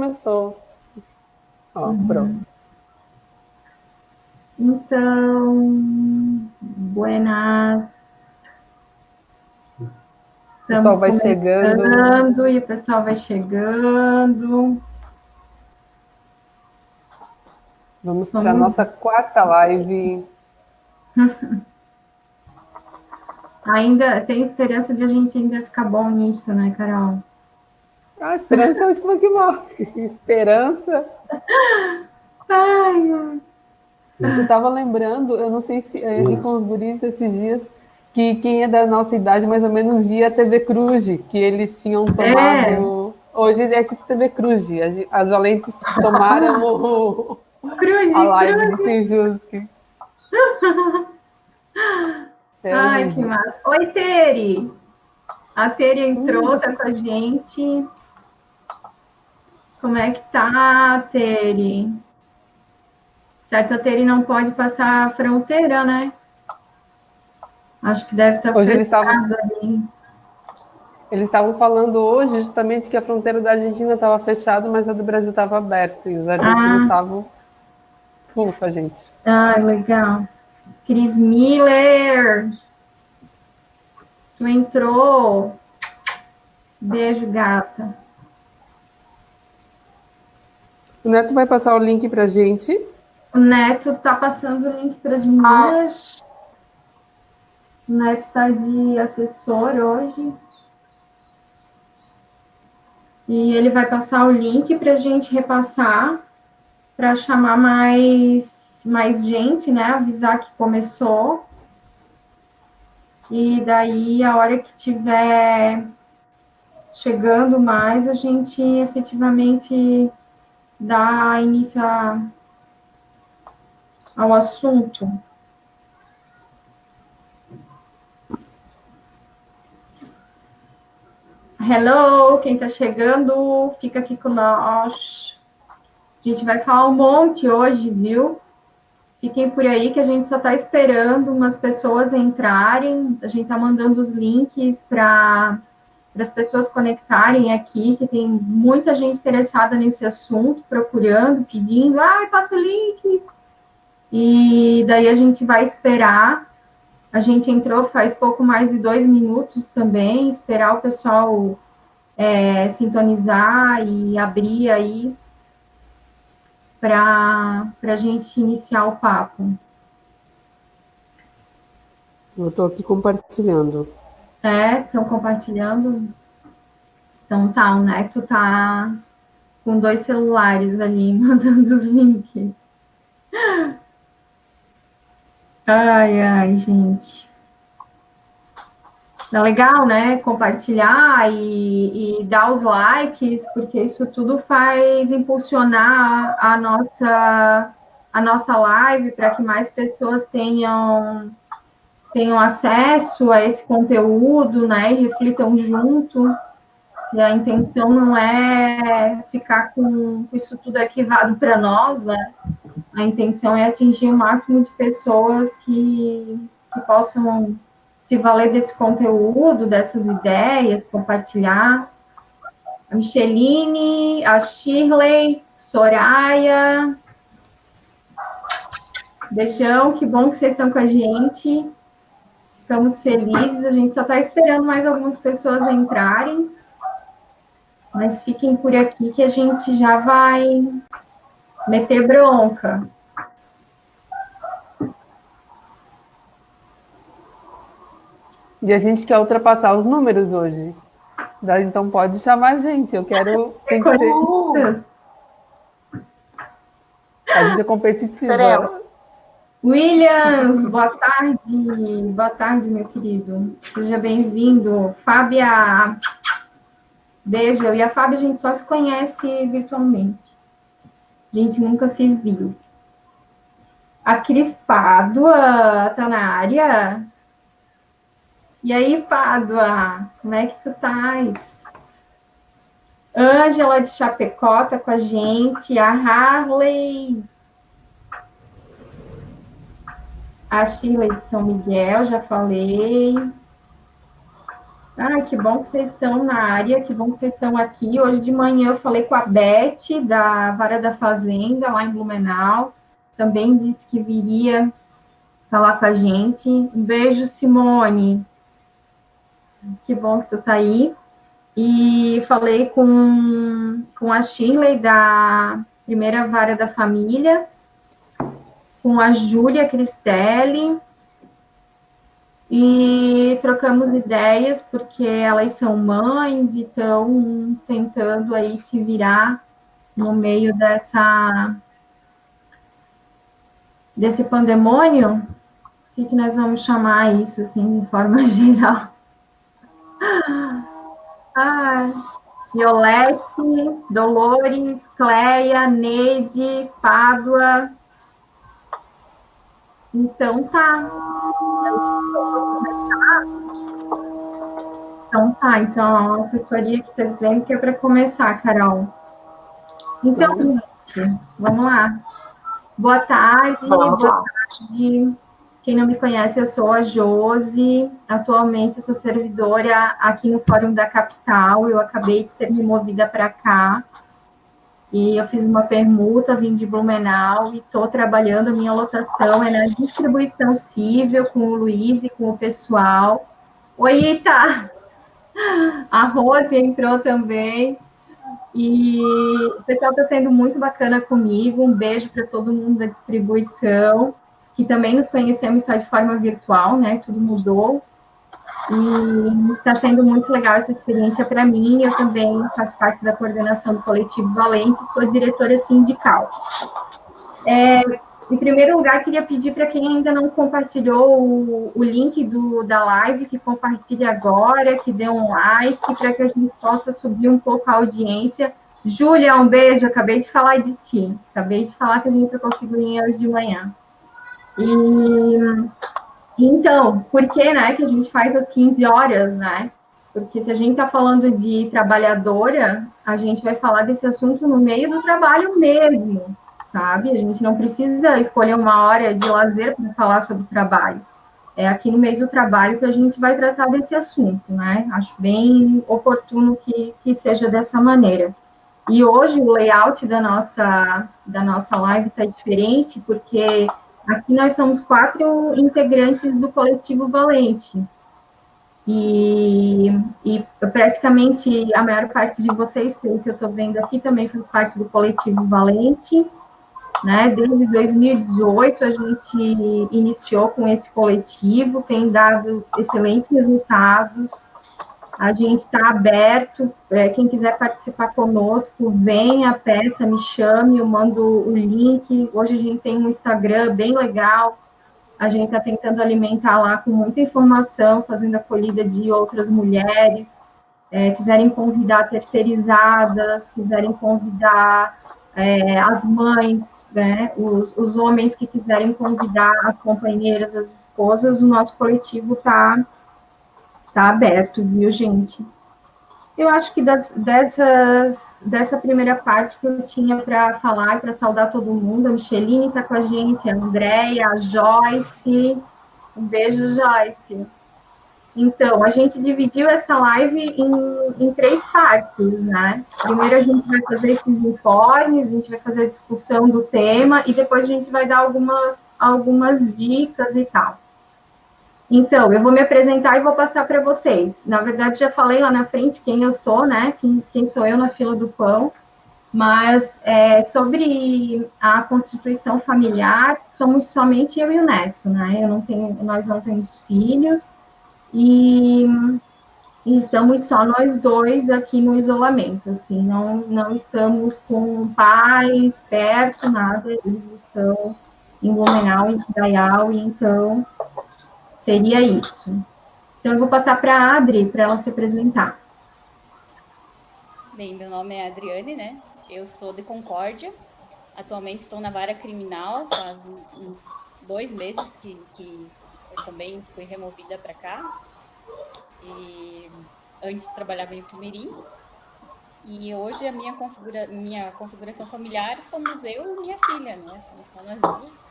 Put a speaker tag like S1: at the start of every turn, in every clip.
S1: começou. Ó, pronto.
S2: Então, buenas.
S1: O pessoal
S2: Estamos
S1: vai chegando.
S2: começando e o pessoal vai chegando.
S1: Vamos para a
S2: Vamos.
S1: nossa quarta live.
S2: Ainda tem esperança de a gente ainda ficar bom nisso, né, Carol?
S1: A esperança é a última que morre. Esperança.
S2: Ai, ai.
S1: Eu estava lembrando, eu não sei se eu ri com os guris esses dias, que quem é da nossa idade mais ou menos via a TV Cruz, que eles tinham
S2: É,
S1: tomado. Hoje é tipo TV Cruz. As valentes tomaram a
S2: cruze,
S1: live do
S2: cruze.
S1: Senjuski. É
S2: Ai, que
S1: horrível.
S2: massa. Oi, Tere. A Tere entrou, tá com a gente. Como é que tá, Tere? Certo, a Tere não pode passar a fronteira, né? Acho que deve estar
S1: Hoje eles estavam
S2: fechado ali.
S1: Eles estavam falando hoje justamente que a fronteira da Argentina estava fechada, mas a do Brasil estava aberta. E os argentinos
S2: Ah,
S1: estavam full com a gente.
S2: legal. Cris Miller, tu entrou. Beijo, gata.
S1: O Neto vai passar o link para a gente.
S2: O Neto tá passando o link para as meninas. O Neto tá de assessor hoje. E ele vai passar o link para a gente repassar, para chamar mais gente, né? Avisar que começou. E daí, a hora que tiver chegando mais, a gente efetivamente dá início ao assunto. Hello, quem está chegando, fica aqui com nós. A gente vai falar um monte hoje, viu? Fiquem por aí que a gente só está esperando umas pessoas entrarem. A gente está mandando os links para as pessoas conectarem aqui, que tem muita gente interessada nesse assunto, procurando, pedindo, passa o link. E daí a gente vai esperar. A gente entrou faz pouco mais de 2 minutos também, esperar o pessoal sintonizar e abrir aí para a gente iniciar o papo.
S1: Eu estou aqui compartilhando.
S2: Estão compartilhando? Então tá, o Neto tá com 2 celulares ali, mandando os links. Ai, gente. É legal, né? Compartilhar e dar os likes, porque isso tudo faz impulsionar a nossa live para que mais pessoas tenham acesso a esse conteúdo, né? E reflitam junto. E a intenção não é ficar com isso tudo arquivado para nós, né? A intenção é atingir o máximo de pessoas que possam se valer desse conteúdo, dessas ideias, compartilhar. A Micheline, a Shirley, Soraya. Beijão, que bom que vocês estão com a gente. Estamos felizes. A gente só está esperando mais algumas pessoas entrarem. Mas fiquem por aqui que a gente já vai meter bronca.
S1: E a gente quer ultrapassar os números hoje. Então pode chamar a gente. Eu quero. Tem que ser. A gente é competitiva.
S2: Williams, boa tarde. Boa tarde, meu querido. Seja bem-vindo. Fábia, beijo. Eu e a Fábia, a gente só se conhece virtualmente. A gente nunca se viu. A Cris Pádua tá na área. E aí, Pádua, como é que tu estás? Ângela de Chapecó tá com a gente. A Harley. A Shirley de São Miguel, já falei. Ai, que bom que vocês estão na área, que bom que vocês estão aqui. Hoje de manhã eu falei com a Beth, da Vara da Fazenda, lá em Blumenau. Também disse que viria falar com a gente. Um beijo, Simone. Que bom que tu tá aí. E falei com a Shirley, da primeira Vara da Família, com a Júlia Cristelli, e trocamos ideias, porque elas são mães e estão tentando aí se virar no meio desse pandemônio. O que nós vamos chamar isso, assim, de forma geral? Ah, Violete, Dolores, Cleia, Neide, Pádua. Então tá. Então tá. Então a assessoria que está dizendo que é para começar, Carol. Então, gente, vamos lá. Boa tarde,
S3: Vamos
S2: boa
S3: lá.
S2: tarde. Quem não me conhece, eu sou a Josi. Atualmente, eu sou servidora aqui no Fórum da Capital. Eu acabei de ser removida para cá. E eu fiz uma permuta, vim de Blumenau e estou trabalhando. A minha lotação é na distribuição civil, com o Luiz e com o pessoal. Oi, Ita! A Rose entrou também. E o pessoal está sendo muito bacana comigo. Um beijo para todo mundo da distribuição, que também nos conhecemos só de forma virtual, né? Tudo mudou. E está sendo muito legal essa experiência para mim. Eu também faço parte da coordenação do Coletivo Valente, sou diretora sindical. Em primeiro lugar, queria pedir para quem ainda não compartilhou o link da live, que compartilhe agora, que dê um like, para que a gente possa subir um pouco a audiência. Júlia, um beijo, acabei de falar de ti. Acabei de falar que a gente trocou figurinha hoje de manhã. Então, por que, né, que a gente faz às 15 horas, né? Porque se a gente está falando de trabalhadora, a gente vai falar desse assunto no meio do trabalho mesmo, sabe? A gente não precisa escolher uma hora de lazer para falar sobre trabalho. É aqui no meio do trabalho que a gente vai tratar desse assunto, né? Acho bem oportuno que seja dessa maneira. E hoje o layout da nossa live está diferente, porque aqui nós somos 4 integrantes do Coletivo Valente. E praticamente a maior parte de vocês, pelo que eu estou vendo aqui, também faz parte do Coletivo Valente. Né? Desde 2018 a gente iniciou com esse coletivo, tem dado excelentes resultados. A gente está aberto, quem quiser participar conosco, venha, peça, me chame, eu mando o link. Hoje a gente tem um Instagram bem legal, a gente está tentando alimentar lá com muita informação, fazendo acolhida de outras mulheres. Quiserem convidar terceirizadas, quiserem convidar as mães, né, os homens que quiserem convidar as companheiras, as esposas, o nosso coletivo tá aberto, viu, gente? Eu acho que dessa primeira parte que eu tinha para falar e para saudar todo mundo, a Micheline está com a gente, a Andréia, a Joyce. Um beijo, Joyce. Então, a gente dividiu essa live em 3 partes, né? Primeiro a gente vai fazer esses informes, a gente vai fazer a discussão do tema e depois a gente vai dar algumas dicas e tal. Então, eu vou me apresentar e vou passar para vocês. Na verdade, já falei lá na frente quem eu sou, né? Quem sou eu na fila do pão. Mas sobre a constituição familiar, somos somente eu e o neto, né? Nós não temos filhos e estamos só nós dois aqui no isolamento, assim, não estamos com pais perto, nada, eles estão em Blumenau, em Dayal, e então seria isso. Então, eu vou passar para a Adri, para ela se apresentar.
S4: Bem, meu nome é Adriane, né? Eu sou de Concórdia. Atualmente estou na vara criminal, faz uns 2 meses que eu também fui removida para cá. E antes trabalhava em Pumirim. E hoje a minha configuração familiar somos eu e minha filha, né? Somos só nós duas.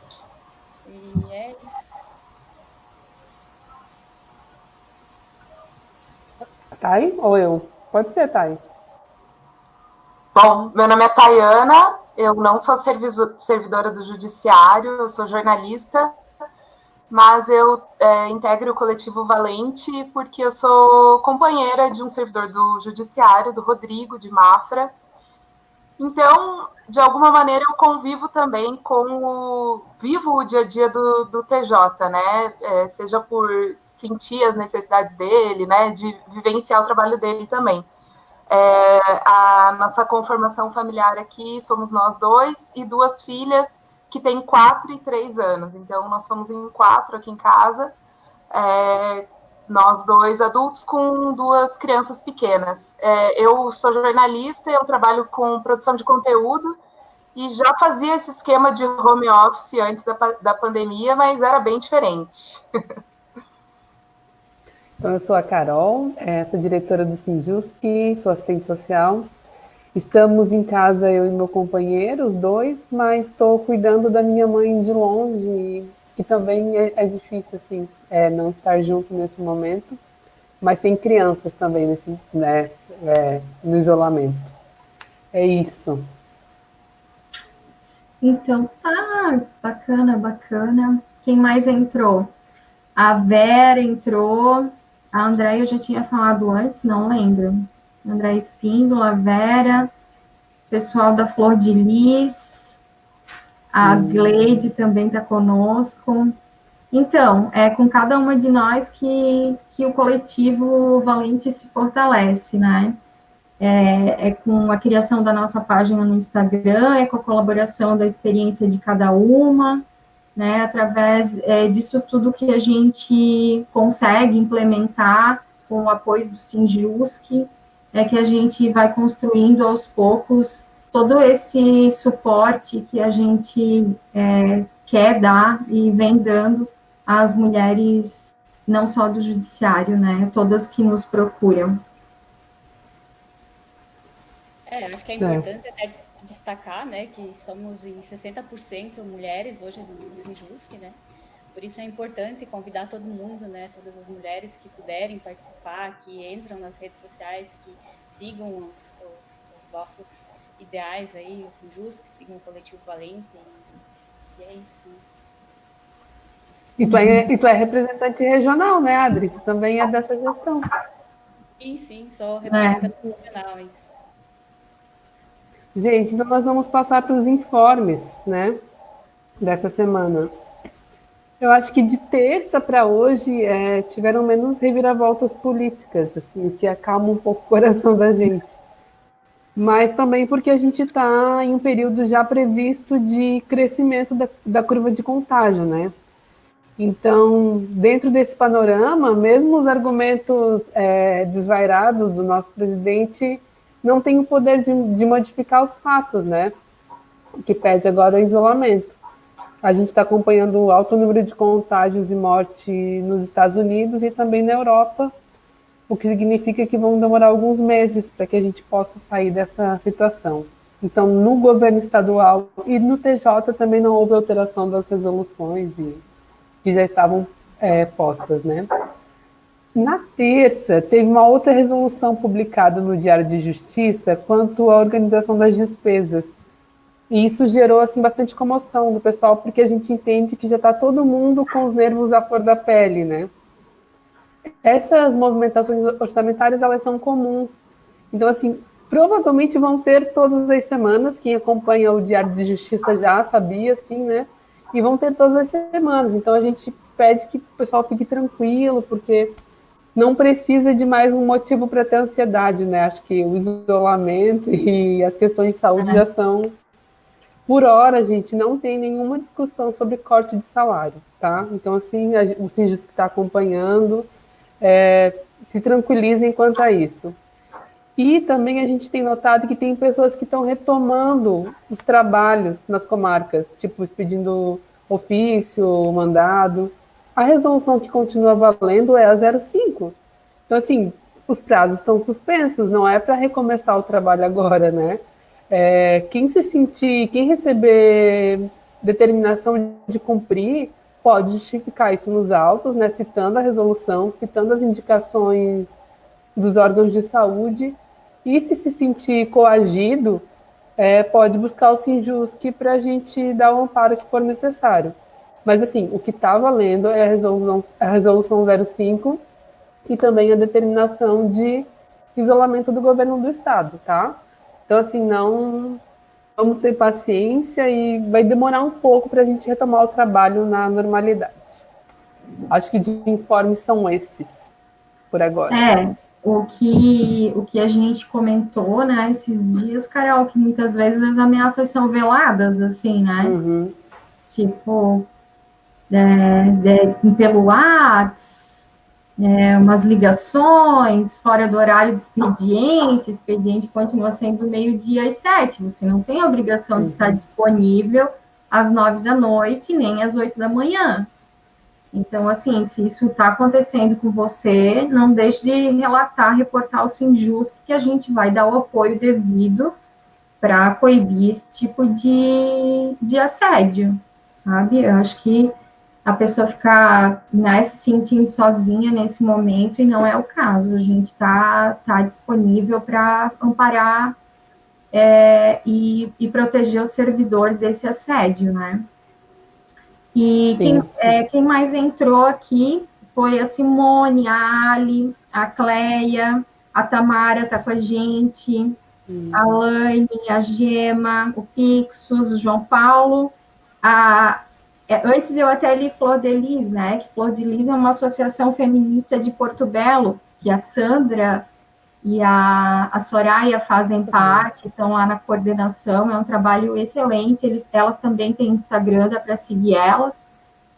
S4: E é isso.
S1: Thay ou eu? Pode ser, Thay.
S3: Bom, meu nome é Tayana, eu não sou servidora do Judiciário, eu sou jornalista, mas eu integro o coletivo Valente porque eu sou companheira de um servidor do Judiciário, do Rodrigo, de Mafra. Então, de alguma maneira, eu convivo também vivo o dia a dia do TJ, né? Seja por sentir as necessidades dele, né? De vivenciar o trabalho dele também. A nossa conformação familiar aqui somos nós dois e duas filhas que têm 4 e 3 anos. Então, nós somos em 4 aqui em casa, nós dois adultos com 2 crianças pequenas. Eu sou jornalista, eu trabalho com produção de conteúdo e já fazia esse esquema de home office antes da pandemia, mas era bem diferente.
S1: Então, eu sou a Carol, sou diretora do Sinjusc, sou assistente social. Estamos em casa, eu e meu companheiro, os dois, mas estou cuidando da minha mãe de longe, que também é difícil, assim, não estar junto nesse momento, mas tem crianças também no isolamento. É isso.
S2: Então, bacana. Quem mais entrou? A Vera entrou. A Andréia eu já tinha falado antes, não lembro. Andréia Espíndola, a Vera, pessoal da Flor de Lis, a Gleide também está conosco. Então, é com cada uma de nós que o coletivo Valente se fortalece, né? É com a criação da nossa página no Instagram, é com a colaboração da experiência de cada uma, né, através disso tudo que a gente consegue implementar com o apoio do Sinjusc, que a gente vai construindo aos poucos todo esse suporte que a gente quer dar e vem dando às mulheres, não só do judiciário, né, todas que nos procuram.
S4: Acho que é importante até destacar, né, que somos em 60% mulheres hoje no Sinjusc, né? Por isso é importante convidar todo mundo, né, todas as mulheres que puderem participar, que entram nas redes sociais, que sigam os nossos ideais aí, o Sinjusc, que sigam o Coletivo Valente, e é isso.
S1: E tu é representante regional, né, Adri? Tu também é dessa gestão.
S4: Sim, sou representante regional, isso.
S1: Gente, então nós vamos passar para os informes, né, dessa semana. Eu acho que de terça para hoje tiveram menos reviravoltas políticas, assim, que acalma um pouco o coração da gente. Mas também porque a gente está em um período já previsto de crescimento da curva de contágio, né? Então, dentro desse panorama, mesmo os argumentos desvairados do nosso presidente não têm o poder de modificar os fatos, né? O que pede agora é o isolamento. A gente está acompanhando o alto número de contágios e morte nos Estados Unidos e também na Europa, o que significa que vão demorar alguns meses para que a gente possa sair dessa situação. Então, no governo estadual e no TJ também não houve alteração das resoluções que já estavam postas, né? Na terça, teve uma outra resolução publicada no Diário de Justiça quanto à organização das despesas. E isso gerou assim, bastante comoção do pessoal, porque a gente entende que já está todo mundo com os nervos à flor da pele, né? Essas movimentações orçamentárias, elas são comuns. Então, assim, provavelmente vão ter todas as semanas, quem acompanha o Diário de Justiça já sabia, assim, né? E vão ter todas as semanas. Então, a gente pede que o pessoal fique tranquilo, porque não precisa de mais um motivo para ter ansiedade, né? Acho que o isolamento e as questões de saúde já são... Por hora, gente, não tem nenhuma discussão sobre corte de salário, tá? Então, assim, o Sinjusc que está acompanhando, se tranquilizem quanto a isso. E também a gente tem notado que tem pessoas que estão retomando os trabalhos nas comarcas, tipo, pedindo ofício, mandado. A resolução que continua valendo é a 05. Então, assim, os prazos estão suspensos, não é para recomeçar o trabalho agora, né? Quem receber determinação de cumprir, pode justificar isso nos autos, né, citando a resolução, citando as indicações dos órgãos de saúde, e se sentir coagido, pode buscar o Sinjusc para a gente dar o amparo que for necessário. Mas, assim, o que está valendo é a resolução 05 e também a determinação de isolamento do governo do estado, tá? Então, assim, não vamos ter paciência e vai demorar um pouco para a gente retomar o trabalho na normalidade. Acho que de informes são esses, por agora.
S2: O que a gente comentou, né, esses dias, Carol, que muitas vezes as ameaças são veladas, assim, né?
S1: Uhum.
S2: Tipo, pelo WhatsApp, umas ligações fora do horário de expediente continua sendo meio-dia às 7, você não tem a obrigação de estar disponível às 9 da noite, nem às 8 da manhã. Então, assim, se isso está acontecendo com você, não deixe de relatar, reportar ao Sinjusc, que a gente vai dar o apoio devido para coibir esse tipo de assédio, sabe? Eu acho que a pessoa ficar, né, se sentindo sozinha nesse momento, e não é o caso. A gente está disponível para amparar e proteger o servidor desse assédio, né? E quem mais entrou aqui foi a Simone, a Ali, a Cleia, a Tamara está com a gente, a Laine, a Gema, o Pixos, o João Paulo. Antes eu até li Flor de Lis, né? Que Flor de Lis é uma associação feminista de Porto Belo, que a Sandra e a Soraya fazem parte, estão lá na coordenação, é um trabalho excelente. Elas também têm Instagram, dá para seguir elas.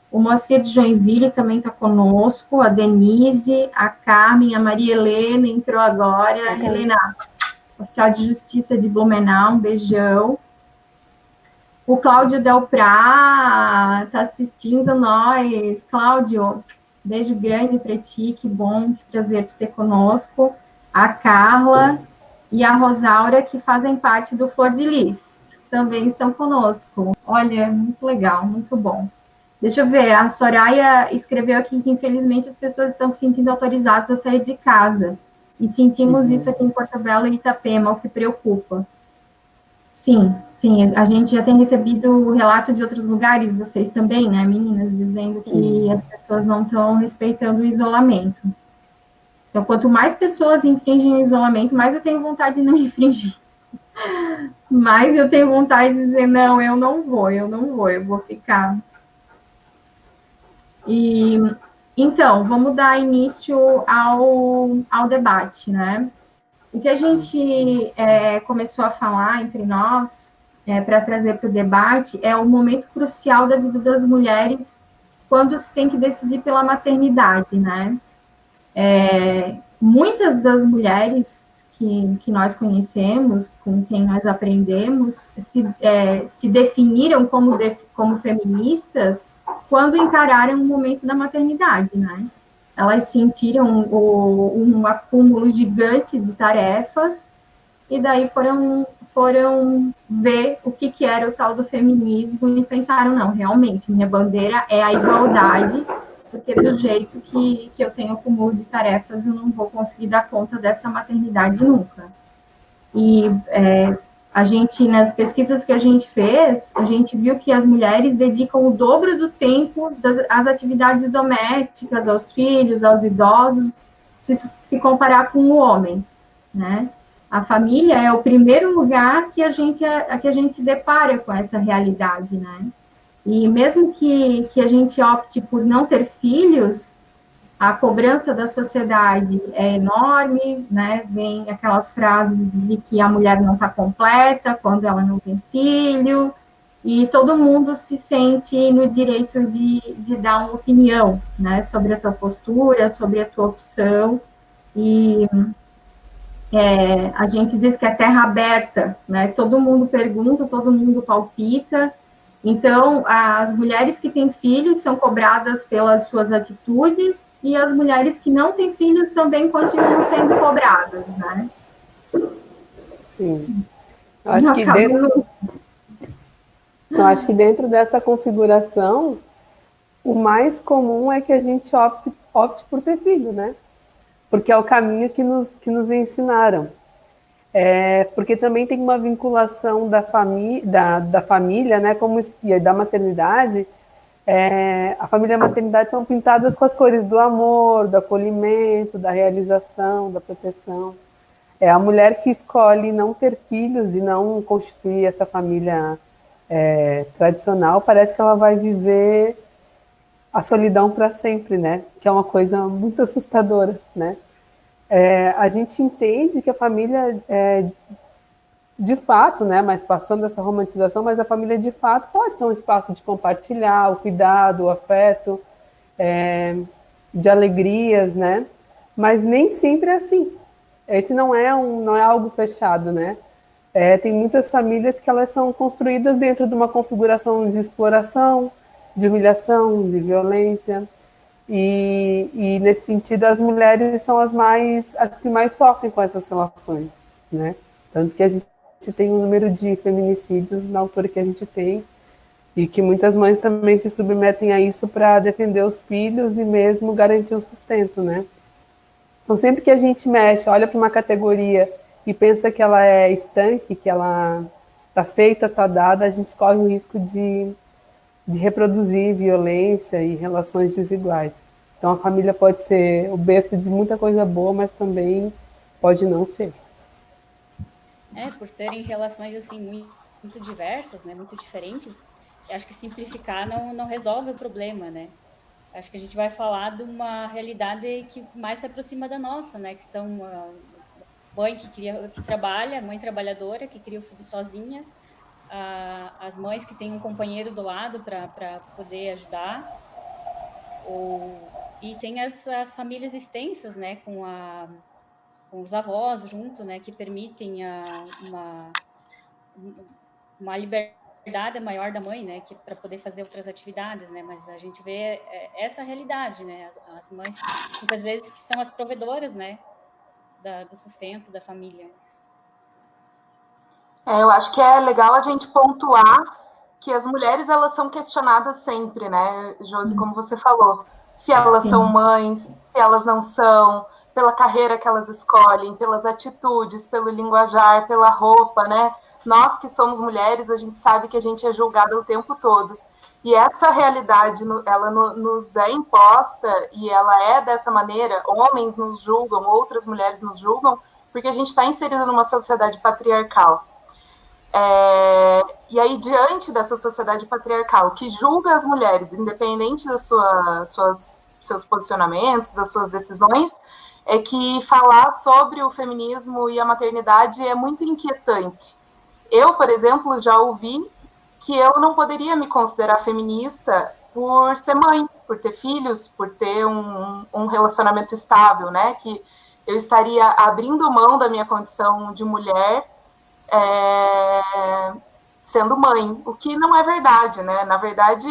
S2: O Moacir de Joinville também está conosco, a Denise, a Carmen, a Maria Helena entrou agora. Helena, oficial de Justiça de Blumenau, um beijão. O Cláudio Delprá está assistindo nós. Cláudio, beijo grande para ti, que bom, que prazer te ter conosco. A Carla e a Rosaura, que fazem parte do Flor de Lis, também estão conosco. Olha, muito legal, muito bom. Deixa eu ver, a Soraya escreveu aqui que, infelizmente, as pessoas estão se sentindo autorizadas a sair de casa. E sentimos isso aqui em Porto Belo e Itapema, o que preocupa. Sim, a gente já tem recebido relato de outros lugares, vocês também, né, meninas, dizendo que as pessoas não estão respeitando o isolamento. Então, quanto mais pessoas infringem o isolamento, mais eu tenho vontade de não infringir. Mais eu tenho vontade de dizer, não, eu vou ficar. Então, vamos dar início ao debate, né? O que a gente começou a falar entre nós, para trazer para o debate, é o momento crucial da vida das mulheres quando se tem que decidir pela maternidade, né? Muitas das mulheres que nós conhecemos, com quem nós aprendemos, se definiram como feministas quando encararam o momento da maternidade, né? Elas sentiram um acúmulo gigante de tarefas e daí foram ver o que era o tal do feminismo e pensaram, não, realmente, minha bandeira é a igualdade, porque do jeito que eu tenho acúmulo de tarefas, eu não vou conseguir dar conta dessa maternidade nunca. E a gente, nas pesquisas que a gente fez, a gente viu que as mulheres dedicam o dobro do tempo às atividades domésticas, aos filhos, aos idosos, se comparar com o homem, né? A família é o primeiro lugar que a gente se depara com essa realidade, né? E mesmo que a gente opte por não ter filhos, a cobrança da sociedade é enorme, né? Vem aquelas frases de que a mulher não está completa quando ela não tem filho, e todo mundo se sente no direito de dar uma opinião, né? Sobre a tua postura, sobre a tua opção, e a gente diz que é terra aberta, né? Todo mundo pergunta, todo mundo palpita. Então, as mulheres que têm filhos são cobradas pelas suas atitudes, e as mulheres que não têm filhos também continuam sendo cobradas, né?
S1: Sim. Eu acho que dentro dessa configuração, o mais comum é que a gente opte por ter filho, né? porque é o caminho que nos ensinaram. Porque também tem uma vinculação da família, né, como e da maternidade. A família e a maternidade são pintadas com as cores do amor, do acolhimento, da realização, da proteção. É a mulher que escolhe não ter filhos e não constituir essa família tradicional, parece que ela vai viver a solidão para sempre, né? Que é uma coisa muito assustadora, né? A gente entende que a família de fato, né, mas passando essa romantização, mas a família de fato pode ser um espaço de compartilhar o cuidado, o afeto, de alegrias, né? Mas nem sempre é assim. Esse não é algo fechado, né? Tem muitas famílias que elas são construídas dentro de uma configuração de exploração, de humilhação, de violência. E nesse sentido, as mulheres são as que mais sofrem com essas relações, né? Tanto que a gente tem um número de feminicídios na altura que a gente tem, e que muitas mães também se submetem a isso para defender os filhos e mesmo garantir o sustento, né? Então, sempre que a gente mexe, olha para uma categoria e pensa que ela é estanque, que ela está feita, está dada, a gente corre o risco de reproduzir violência e relações desiguais. Então, a família pode ser o berço de muita coisa boa, mas também pode não ser.
S4: Por serem relações assim muito diversas, né, muito diferentes, eu acho que simplificar não resolve o problema, né? Acho que a gente vai falar de uma realidade que mais se aproxima da nossa, né? Que são mãe que trabalha, mãe trabalhadora, que cria o filho sozinha, as mães que têm um companheiro do lado para poder ajudar, e tem as famílias extensas, né? Com os avós junto, né? Que permitem uma liberdade maior da mãe, né, que para poder fazer outras atividades, né, mas a gente vê essa realidade, né, as mães muitas vezes que são as provedoras, né, do sustento da família.
S3: Eu acho que é legal a gente pontuar que as mulheres, elas são questionadas sempre, né, Josi, como você falou, se elas são mães, se elas não são, pela carreira que elas escolhem, pelas atitudes, pelo linguajar, pela roupa, né? Nós que somos mulheres, a gente sabe que a gente é julgada o tempo todo. E essa realidade, ela nos é imposta e ela é dessa maneira. Homens nos julgam, outras mulheres nos julgam, porque a gente está inserida numa sociedade patriarcal. E aí, diante dessa sociedade patriarcal que julga as mulheres, independente dos seus posicionamentos, das suas decisões, é que falar sobre o feminismo e a maternidade é muito inquietante. Eu, por exemplo, já ouvi que eu não poderia me considerar feminista por ser mãe, por ter filhos, por ter um relacionamento estável, né? Que eu estaria abrindo mão da minha condição de mulher sendo mãe, o que não é verdade, né? Na verdade,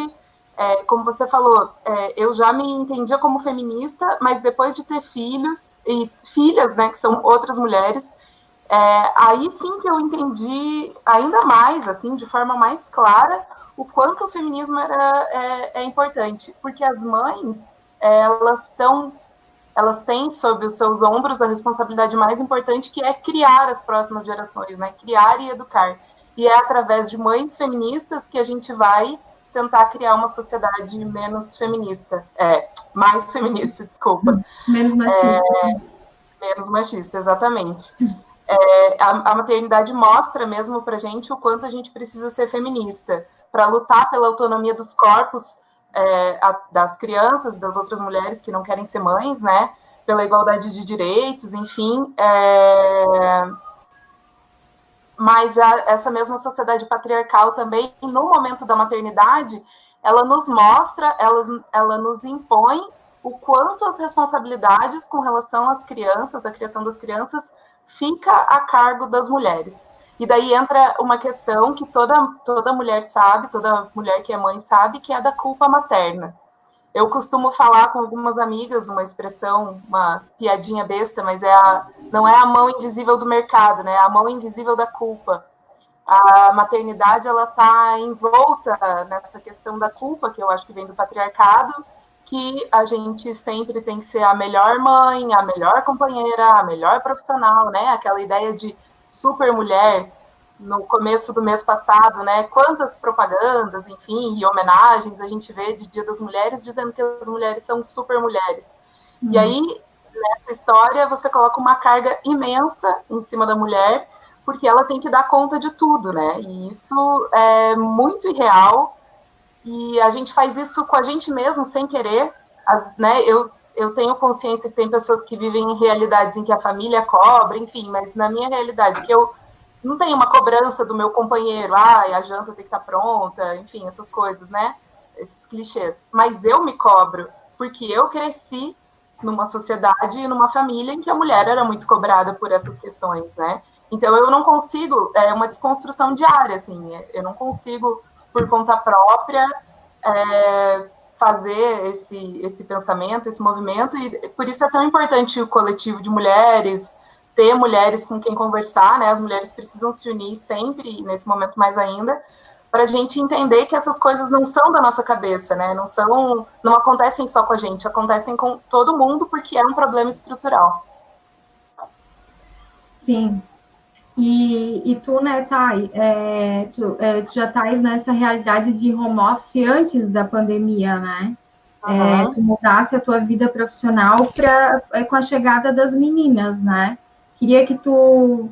S3: como você falou, eu já me entendia como feminista, mas depois de ter filhos e filhas, né, que são outras mulheres, aí sim que eu entendi ainda mais, assim, de forma mais clara, o quanto o feminismo é importante, porque as mães, elas têm sob os seus ombros a responsabilidade mais importante, que é criar as próximas gerações, né? Criar e educar. E é através de mães feministas que a gente vai tentar criar uma sociedade menos feminista. Mais feminista, desculpa.
S2: Menos machista.
S3: Menos machista, exatamente. A maternidade mostra mesmo pra gente o quanto a gente precisa ser feminista para lutar pela autonomia dos corpos das crianças, das outras mulheres que não querem ser mães, né? Pela igualdade de direitos, enfim. Mas essa mesma sociedade patriarcal também, no momento da maternidade, ela nos mostra, ela nos impõe o quanto as responsabilidades com relação às crianças, a criação das crianças, fica a cargo das mulheres. E daí entra uma questão que toda mulher sabe, toda mulher que é mãe sabe, que é da culpa materna. Eu costumo falar com algumas amigas uma expressão, uma piadinha besta, mas não é a mão invisível do mercado, né? É a mão invisível da culpa. A maternidade, ela está envolta nessa questão da culpa, que eu acho que vem do patriarcado, que a gente sempre tem que ser a melhor mãe, a melhor companheira, a melhor profissional, né? Aquela ideia de super mulher no começo do mês passado, né? Quantas propagandas, enfim, e homenagens a gente vê de Dia das Mulheres dizendo que as mulheres são super mulheres. E aí, nessa história, você coloca uma carga imensa em cima da mulher, porque ela tem que dar conta de tudo, né? E isso é muito irreal, e a gente faz isso com a gente mesmo, sem querer, né? Eu tenho consciência que tem pessoas que vivem em realidades em que a família cobra, enfim, mas na minha realidade, que eu não tenho uma cobrança do meu companheiro, a janta tem que estar pronta, enfim, essas coisas, né? Esses clichês. Mas eu me cobro, porque eu cresci numa sociedade e numa família em que a mulher era muito cobrada por essas questões, né? Então eu não consigo, é uma desconstrução diária, assim, eu não consigo, por conta própria, fazer esse pensamento, esse movimento, e por isso é tão importante o coletivo de mulheres, ter mulheres com quem conversar, né? As mulheres precisam se unir sempre, nesse momento mais ainda, para a gente entender que essas coisas não são da nossa cabeça, né? Não acontecem só com a gente, acontecem com todo mundo, porque é um problema estrutural.
S2: Sim. E tu, né, Thay, tu já estás nessa realidade de home office antes da pandemia, né? Tu mudasse a tua vida profissional com a chegada das meninas, né? Queria que tu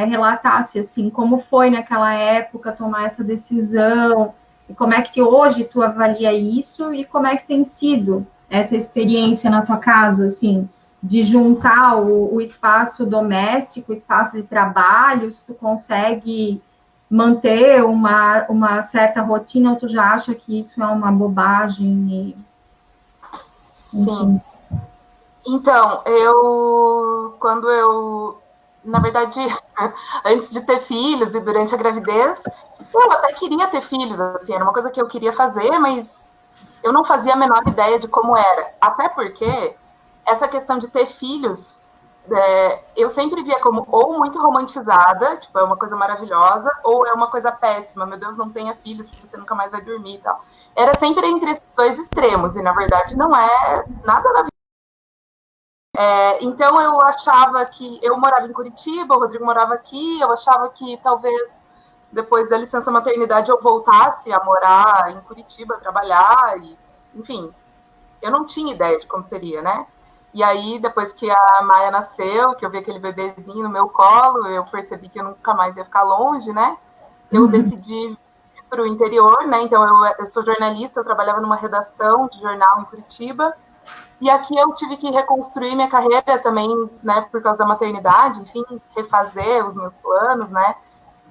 S2: relatasse, assim, como foi naquela época tomar essa decisão, e como é que hoje tu avalia isso, e como é que tem sido essa experiência na tua casa, assim, de juntar o espaço doméstico, o espaço de trabalho, se tu consegue manter uma certa rotina, ou tu já acha que isso é uma bobagem?
S3: Sim. Então, na verdade, antes de ter filhos e durante a gravidez, eu até queria ter filhos, assim, era uma coisa que eu queria fazer, mas eu não fazia a menor ideia de como era. Até porque essa questão de ter filhos, eu sempre via como ou muito romantizada, tipo, é uma coisa maravilhosa, ou é uma coisa péssima, meu Deus, não tenha filhos, porque você nunca mais vai dormir e tal. Era sempre entre esses dois extremos, e na verdade não é nada na vida. Então eu achava que eu morava em Curitiba, o Rodrigo morava aqui, eu achava que talvez depois da licença maternidade eu voltasse a morar em Curitiba, trabalhar, e, enfim, eu não tinha ideia de como seria, né? E aí, depois que a Maia nasceu, que eu vi aquele bebezinho no meu colo, eu percebi que eu nunca mais ia ficar longe, né? Eu decidi ir para o interior, né? Então eu sou jornalista, eu trabalhava numa redação de jornal em Curitiba, e aqui eu tive que reconstruir minha carreira também, né, por causa da maternidade, enfim, refazer os meus planos, né,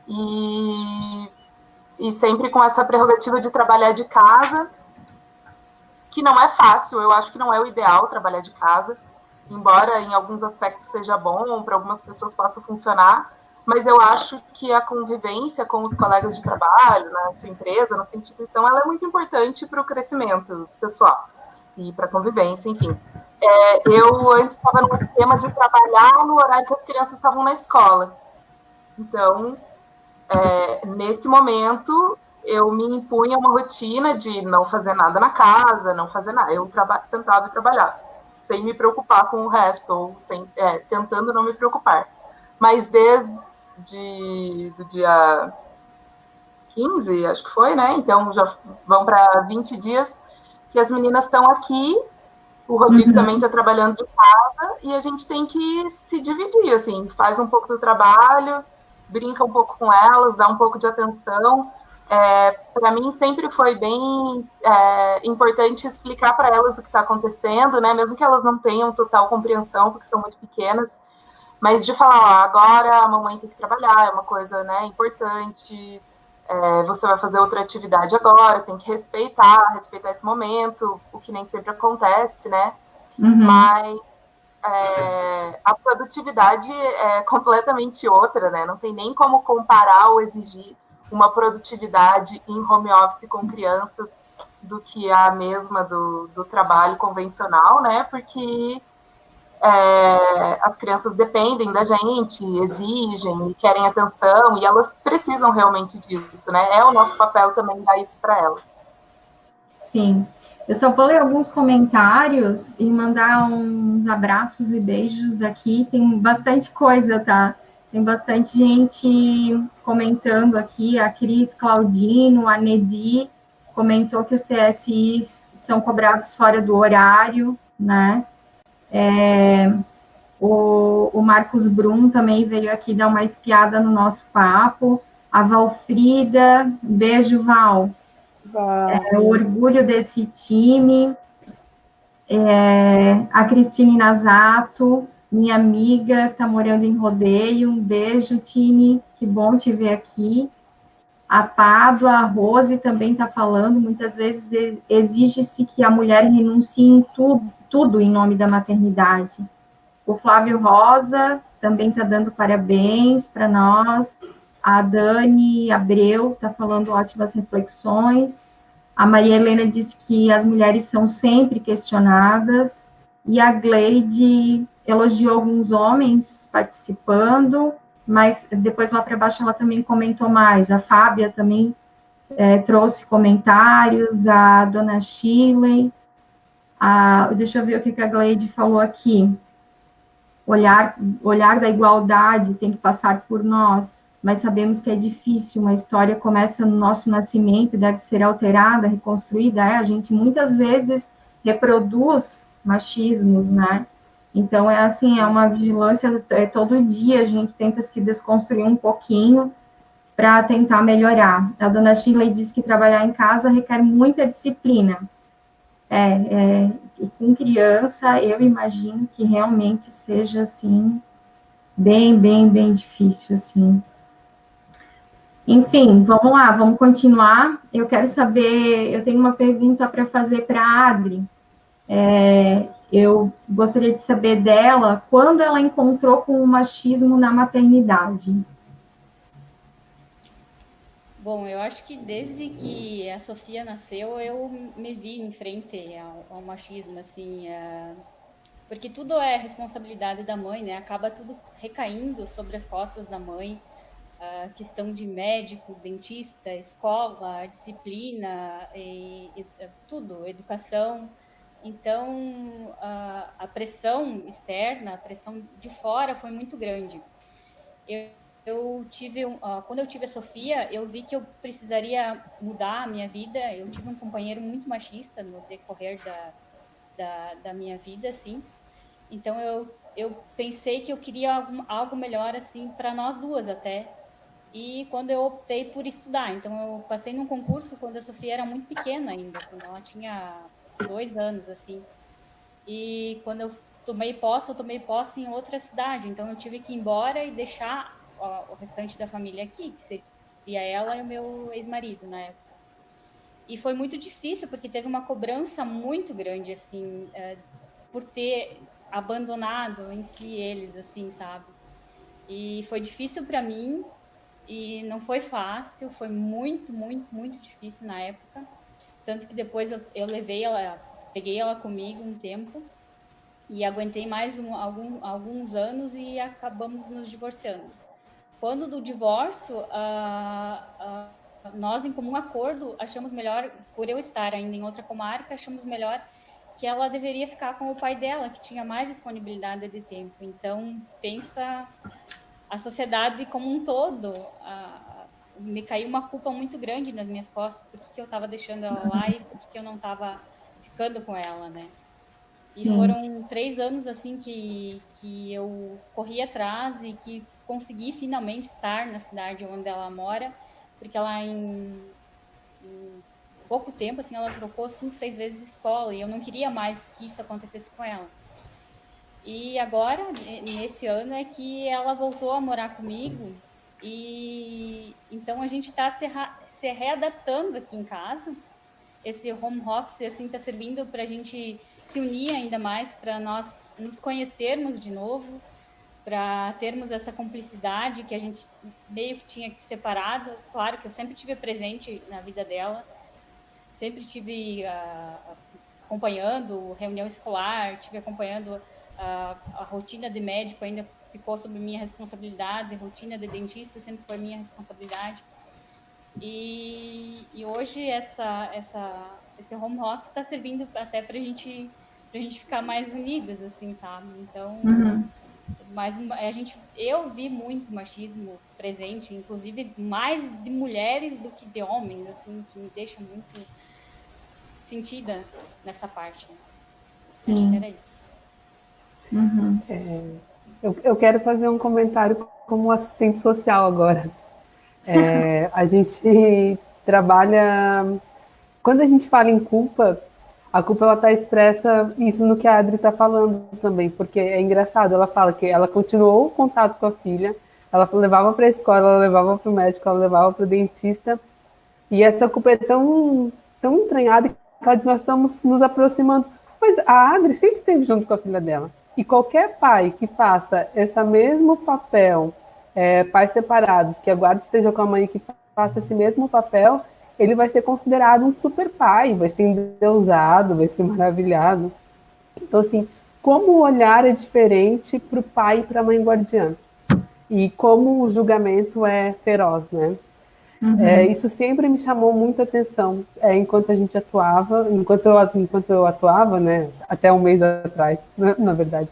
S3: e sempre com essa prerrogativa de trabalhar de casa, que não é fácil, eu acho que não é o ideal trabalhar de casa, embora em alguns aspectos seja bom, para algumas pessoas possa funcionar, mas eu acho que a convivência com os colegas de trabalho, na sua empresa, na sua instituição, ela é muito importante para o crescimento pessoal e para a convivência, enfim. Eu antes estava num esquema de trabalhar no horário que as crianças estavam na escola. Então, nesse momento, eu me impunha uma rotina de não fazer nada na casa, não fazer nada. Eu sentava e trabalhava, sem me preocupar com o resto, ou tentando não me preocupar. Mas desde do dia 15, acho que foi, né? Então já vão para 20 dias que as meninas estão aqui, o Rodrigo também está trabalhando de casa, e a gente tem que se dividir, assim, faz um pouco do trabalho, brinca um pouco com elas, dá um pouco de atenção. Para mim sempre foi bem importante explicar para elas o que está acontecendo, né? Mesmo que elas não tenham total compreensão, porque são muito pequenas, mas de falar, agora a mamãe tem que trabalhar, é uma coisa, né, importante, você vai fazer outra atividade agora, tem que respeitar esse momento, o que nem sempre acontece, né? Mas a produtividade é completamente outra, né? Não tem nem como comparar ou exigir uma produtividade em home office com crianças do que a mesma do trabalho convencional, né? Porque as crianças dependem da gente, exigem e querem atenção, e elas precisam realmente disso, né? É o nosso papel também dar isso para elas.
S2: Sim. Eu só vou ler alguns comentários e mandar uns abraços e beijos aqui. Tem bastante coisa, tá? Tem bastante gente comentando aqui. A Cris Claudino, a Nedi comentou que os TSIs são cobrados fora do horário, né? O Marcos Brum também veio aqui dar uma espiada no nosso papo. A Valfrida, beijo, Val. É o orgulho desse time. A Cristine Nazato, minha amiga, está morando em Rodeio. Um beijo, Tine, que bom te ver aqui. A Pádua, a Rose também está falando. Muitas vezes exige-se que a mulher renuncie em tudo em nome da maternidade. O Flávio Rosa também está dando parabéns para nós. A Dani Abreu está falando ótimas reflexões. A Maria Helena disse que as mulheres são sempre questionadas. E a Gleide elogiou alguns homens participando, mas depois lá para baixo ela também comentou mais. A Fábia também trouxe comentários, a Dona Shirley. Deixa eu ver o que a Gleide falou aqui. Olhar da igualdade tem que passar por nós, mas sabemos que é difícil. Uma história começa no nosso nascimento, deve ser alterada, reconstruída. A gente muitas vezes reproduz machismos, né? Então, é assim, é uma vigilância, todo dia a gente tenta se desconstruir um pouquinho para tentar melhorar. A dona Shirley diz que trabalhar em casa requer muita disciplina. Com criança, eu imagino que realmente seja, assim, bem difícil, assim. Enfim, vamos lá, vamos continuar. Eu quero saber, eu tenho uma pergunta para fazer para a Adri. Eu gostaria de saber dela quando ela encontrou com o machismo na maternidade.
S4: Bom, eu acho que desde que a Sofia nasceu, eu me vi em frente ao machismo, assim, porque tudo é responsabilidade da mãe, né? Acaba tudo recaindo sobre as costas da mãe. A questão de médico, dentista, escola, disciplina, tudo, educação. Então, a pressão externa, a pressão de fora foi muito grande. Eu tive, quando eu tive a Sofia, eu vi que eu precisaria mudar a minha vida. Eu tive um companheiro muito machista no decorrer da minha vida, assim. Então, eu pensei que eu queria algo melhor, assim, para nós duas até. E quando eu optei por estudar, então eu passei num concurso quando a Sofia era muito pequena ainda, quando ela tinha 2 anos, assim. E quando eu tomei posse em outra cidade, então eu tive que ir embora e deixar o restante da família aqui, que seria ela e o meu ex-marido na época. E foi muito difícil, porque teve uma cobrança muito grande, assim, por ter abandonado em si eles, assim, sabe? E foi difícil para mim, e não foi fácil, foi muito difícil na época. Tanto que depois eu levei ela, peguei ela comigo um tempo e aguentei mais alguns anos e acabamos nos divorciando. Quando do divórcio, nós, em comum acordo, achamos melhor, por eu estar ainda em outra comarca, achamos melhor que ela deveria ficar com o pai dela, que tinha mais disponibilidade de tempo. Então, pensa a sociedade como um todo, me caiu uma culpa muito grande nas minhas costas, por que eu estava deixando ela lá e por que eu não estava ficando com ela, né? E
S2: Sim.
S4: foram 3 anos, assim, que eu corri atrás e que consegui finalmente estar na cidade onde ela mora, porque ela, em pouco tempo, assim, ela trocou 5, 6 vezes de escola e eu não queria mais que isso acontecesse com ela. E agora, nesse ano, é que ela voltou a morar comigo e então a gente está se readaptando aqui em casa. Esse home office assim está servindo para a gente se unir ainda mais, para nós nos conhecermos de novo, para termos essa cumplicidade que a gente meio que tinha que separado. Claro que eu sempre tive presente na vida dela, sempre tive acompanhando reunião escolar, tive acompanhando a rotina de médico, ainda ficou sob minha responsabilidade, rotina de dentista sempre foi minha responsabilidade. E hoje esse home office está servindo até pra gente ficar mais unidas, assim, sabe? Então, eu vi muito machismo presente, inclusive mais de mulheres do que de homens, assim, que me deixa muito sentida nessa parte. Né? Acho que era isso.
S1: Eu quero fazer um comentário como assistente social agora. A gente trabalha... Quando a gente fala em culpa, a culpa ela está expressa isso no que a Adri está falando também, porque é engraçado, ela fala que ela continuou o contato com a filha, ela levava para a escola, ela levava para o médico, ela levava para o dentista, e essa culpa é tão entranhada que ela diz, nós estamos nos aproximando. Mas a Adri sempre esteve junto com a filha dela. E qualquer pai que faça esse mesmo papel, pais separados, que a guarda esteja com a mãe, que faça esse mesmo papel, ele vai ser considerado um super pai, vai ser endeusado, vai ser maravilhado. Então, assim, como o olhar é diferente para o pai e para a mãe guardiã. E como o julgamento é feroz, né? Isso sempre me chamou muita atenção enquanto a gente atuava, enquanto eu atuava, né, até um mês atrás, na verdade.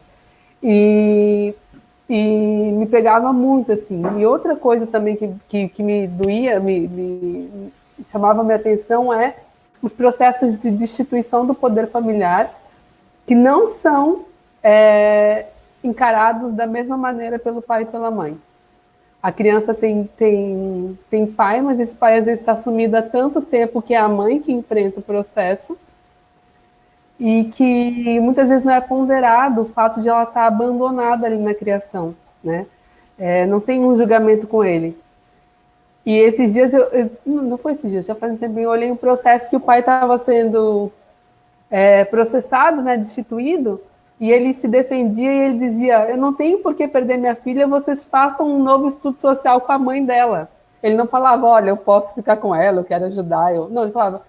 S1: E me pegava muito, assim. E outra coisa também que me doía, me chamava minha atenção os processos de destituição do poder familiar, que não são encarados da mesma maneira pelo pai e pela mãe. A criança tem pai, mas esse pai às vezes está sumido há tanto tempo que é a mãe que enfrenta o processo e que muitas vezes não é ponderado o fato de ela estar abandonada ali na criação, né? Não tem um julgamento com ele. E esses dias, não foi esses dias, já faz um tempo, eu olhei um processo que o pai estava sendo processado, né, destituído, e ele se defendia e ele dizia, eu não tenho por que perder minha filha, vocês façam um novo estudo social com a mãe dela. Ele não falava, olha, eu posso ficar com ela, eu quero ajudar. Não, ele falava,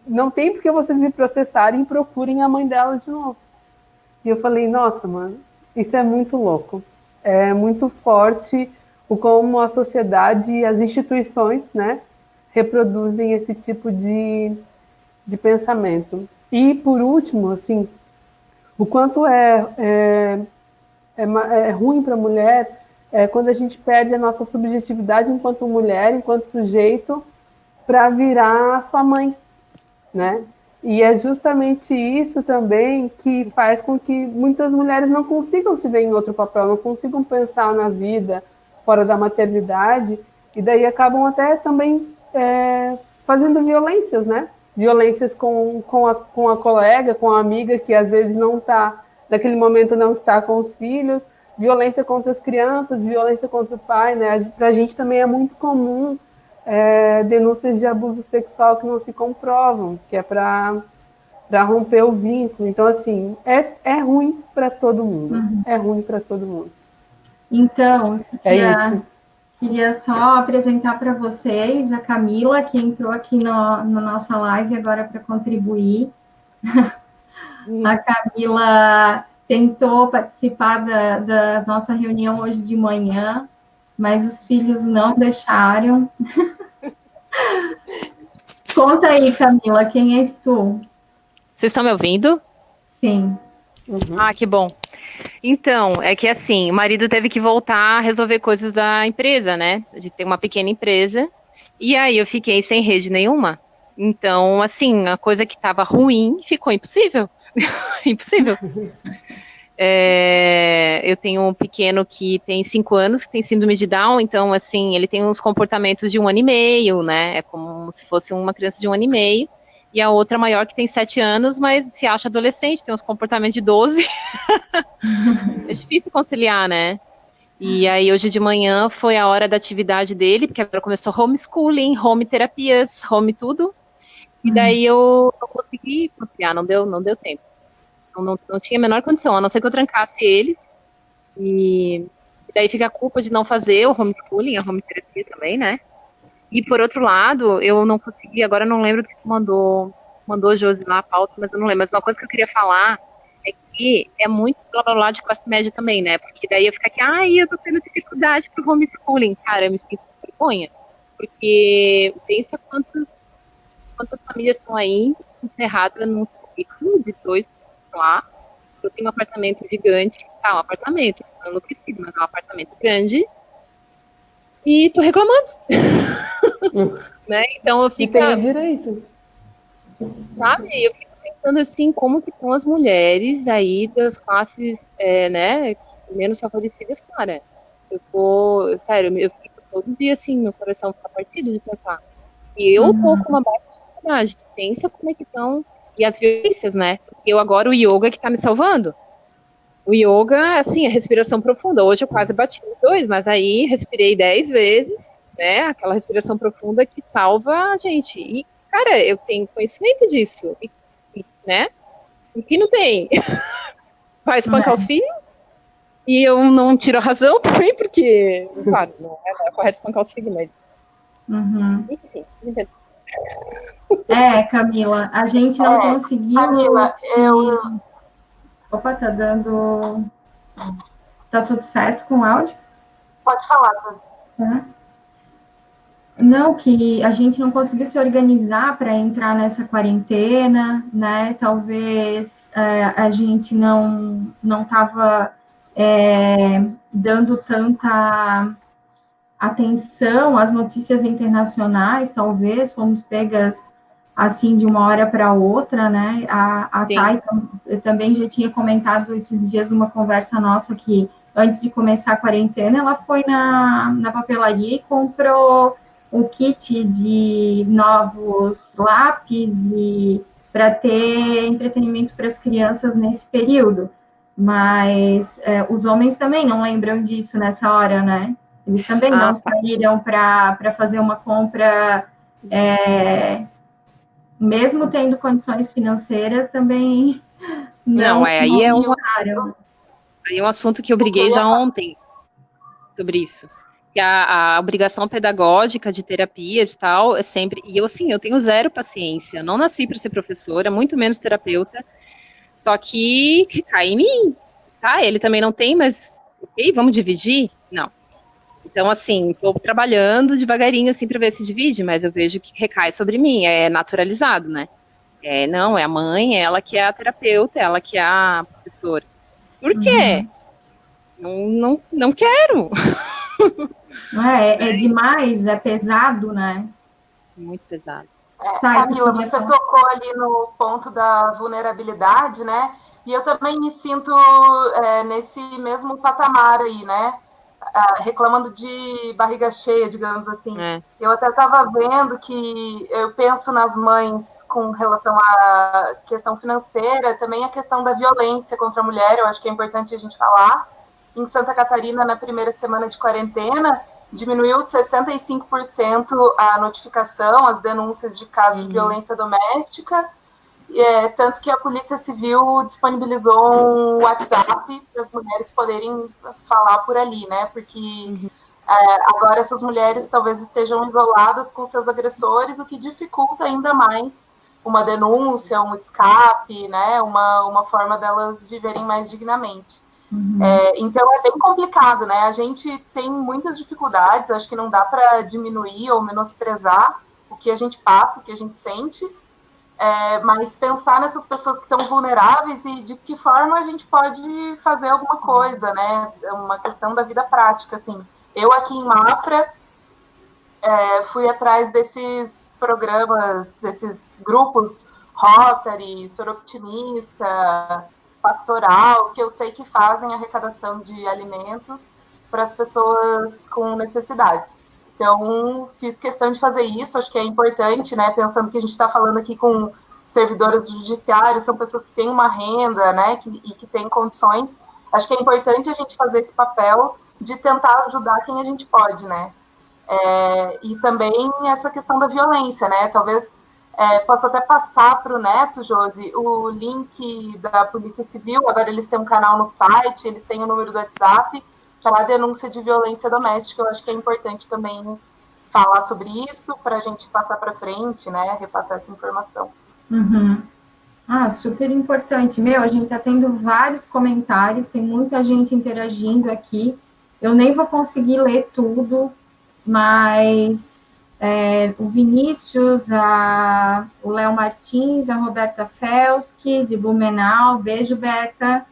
S1: não tem por que vocês me processarem e procurem a mãe dela de novo. E eu falei, nossa, mano, isso é muito louco. É muito forte o como a sociedade e as instituições, né, reproduzem esse tipo de pensamento. E, por último, assim, o quanto é ruim para a mulher quando a gente perde a nossa subjetividade enquanto mulher, enquanto sujeito, para virar sua mãe, né? E é justamente isso também que faz com que muitas mulheres não consigam se ver em outro papel, não consigam pensar na vida fora da maternidade, e daí acabam até também fazendo violências, né? Violências com a colega, com a amiga que às vezes não está, naquele momento não está com os filhos, violência contra as crianças, violência contra o pai, né? Para a gente também é muito comum denúncias de abuso sexual que não se comprovam, que é para romper o vínculo. Então, assim, é ruim para todo mundo. É ruim para todo mundo.
S2: Então,
S1: isso.
S2: Queria só apresentar para vocês a Camila, que entrou aqui na nossa live agora para contribuir. A Camila tentou participar da nossa reunião hoje de manhã, mas os filhos não deixaram. Conta aí, Camila, quem és tu?
S5: Vocês estão me ouvindo?
S2: Sim.
S5: Ah, que bom. Então, é que assim, o marido teve que voltar a resolver coisas da empresa, né? A gente tem uma pequena empresa, e aí eu fiquei sem rede nenhuma. Então, assim, a coisa que estava ruim ficou impossível. Impossível. Eu tenho um pequeno que tem 5 anos, que tem síndrome de Down, então, assim, ele tem uns comportamentos de 1 ano e meio, né? É como se fosse uma criança de 1 ano e meio. E a outra maior que tem 7 anos, mas se acha adolescente, tem uns comportamentos de 12. É difícil conciliar, né? E aí hoje de manhã foi a hora da atividade dele, porque agora começou homeschooling, home terapias, home tudo. E daí eu não consegui conciliar, não deu tempo. Não tinha a menor condição, a não ser que eu trancasse ele. E daí fica a culpa de não fazer o homeschooling, a home terapia também, né? E, por outro lado, eu não consegui, agora eu não lembro do que mandou a Josi lá a pauta, mas eu não lembro. Mas uma coisa que eu queria falar é que é muito blá blá blá de classe média também, né? Porque daí eu fico aqui, eu tô tendo dificuldade pro homeschooling. Cara, eu me sinto com vergonha. Porque pensa quantas quantas famílias estão aí encerradas num currículo de 2 lá. Eu tenho um apartamento gigante, tá, um apartamento, não enlouquecido, mas é um apartamento grande, e tô reclamando. Né? Então eu fico.
S1: Tem o direito.
S5: Sabe? Eu fico pensando assim, como que estão as mulheres aí das classes, né, menos favorecidas, cara. Sério, eu fico todo dia assim, meu coração fica partido de pensar. E eu tô com uma baixa dificuldade. Pensa como é que estão. E as violências, né? Eu agora o yoga que tá me salvando. O yoga, assim, a respiração profunda. Hoje eu quase bati nos 2, mas aí respirei 10 vezes, né? Aquela respiração profunda que salva a gente. E, cara, eu tenho conhecimento disso, né? E que não tem. Vai espancar os filhos. E eu não tiro a razão também, porque, claro, não é correto espancar os filhos, mas. Enfim.
S2: Camila, a gente não conseguiu.
S3: Camila,
S2: Opa, tá dando. Tá tudo certo com o áudio?
S3: Pode falar,
S2: Tá. Não, que a gente não conseguiu se organizar para entrar nessa quarentena, né? Talvez a gente não estava dando tanta atenção às notícias internacionais, talvez fomos pegas assim de uma hora para outra, né? A Thay também já tinha comentado esses dias numa conversa nossa que antes de começar a quarentena ela foi na papelaria e comprou um kit de novos lápis para ter entretenimento para as crianças nesse período. Mas os homens também não lembram disso nessa hora, né? Eles também não saíram para fazer uma compra, mesmo tendo condições financeiras, também não.
S5: Aí é um assunto que eu briguei já ontem sobre isso. Que a obrigação pedagógica de terapias e tal é sempre. E eu, assim, eu tenho zero paciência. Não nasci para ser professora, muito menos terapeuta. Só que cai em mim. Tá? Ele também não tem, mas. Ok, vamos dividir? Não. Então, assim, estou trabalhando devagarinho, assim, para ver se divide, mas eu vejo que recai sobre mim. É naturalizado, né? Não, é a mãe, ela que é a terapeuta, ela que é a professora. Por quê? Não quero.
S2: É demais, é pesado, né?
S5: Muito pesado.
S3: Camila, você tocou ali no ponto da vulnerabilidade, né? E eu também me sinto nesse mesmo patamar aí, né? Reclamando de barriga cheia, digamos assim. Eu até estava vendo que eu penso nas mães com relação à questão financeira, também a questão da violência contra a mulher, eu acho que é importante a gente falar. Em Santa Catarina, na primeira semana de quarentena, diminuiu 65% a notificação, as denúncias de casos de violência doméstica, tanto que a Polícia Civil disponibilizou um WhatsApp para as mulheres poderem falar por ali, né? Porque agora essas mulheres talvez estejam isoladas com seus agressores, o que dificulta ainda mais uma denúncia, um escape, né? Uma forma delas viverem mais dignamente. Então é bem complicado, né? A gente tem muitas dificuldades, acho que não dá para diminuir ou menosprezar o que a gente passa, o que a gente sente, mas pensar nessas pessoas que estão vulneráveis e de que forma a gente pode fazer alguma coisa, né? É uma questão da vida prática, assim. Eu aqui em Mafra fui atrás desses programas, desses grupos Rotary, Soroptimista, Pastoral, que eu sei que fazem arrecadação de alimentos para as pessoas com necessidades. Então, fiz questão de fazer isso, acho que é importante, né? Pensando que a gente está falando aqui com servidoras do judiciário, são pessoas que têm uma renda, né? E que têm condições. Acho que é importante a gente fazer esse papel de tentar ajudar quem a gente pode, né? E também essa questão da violência, né? Talvez posso até passar para o Neto, Josi, o link da Polícia Civil. Agora eles têm um canal no site, eles têm o número do WhatsApp para a denúncia de violência doméstica. Eu acho que é importante também falar sobre isso para a gente passar para frente, né? Repassar essa informação.
S2: Super importante. A gente está tendo vários comentários, tem muita gente interagindo aqui. Eu nem vou conseguir ler tudo, mas o Vinícius, o Léo Martins, a Roberta Felski, de Blumenau, beijo, Beca,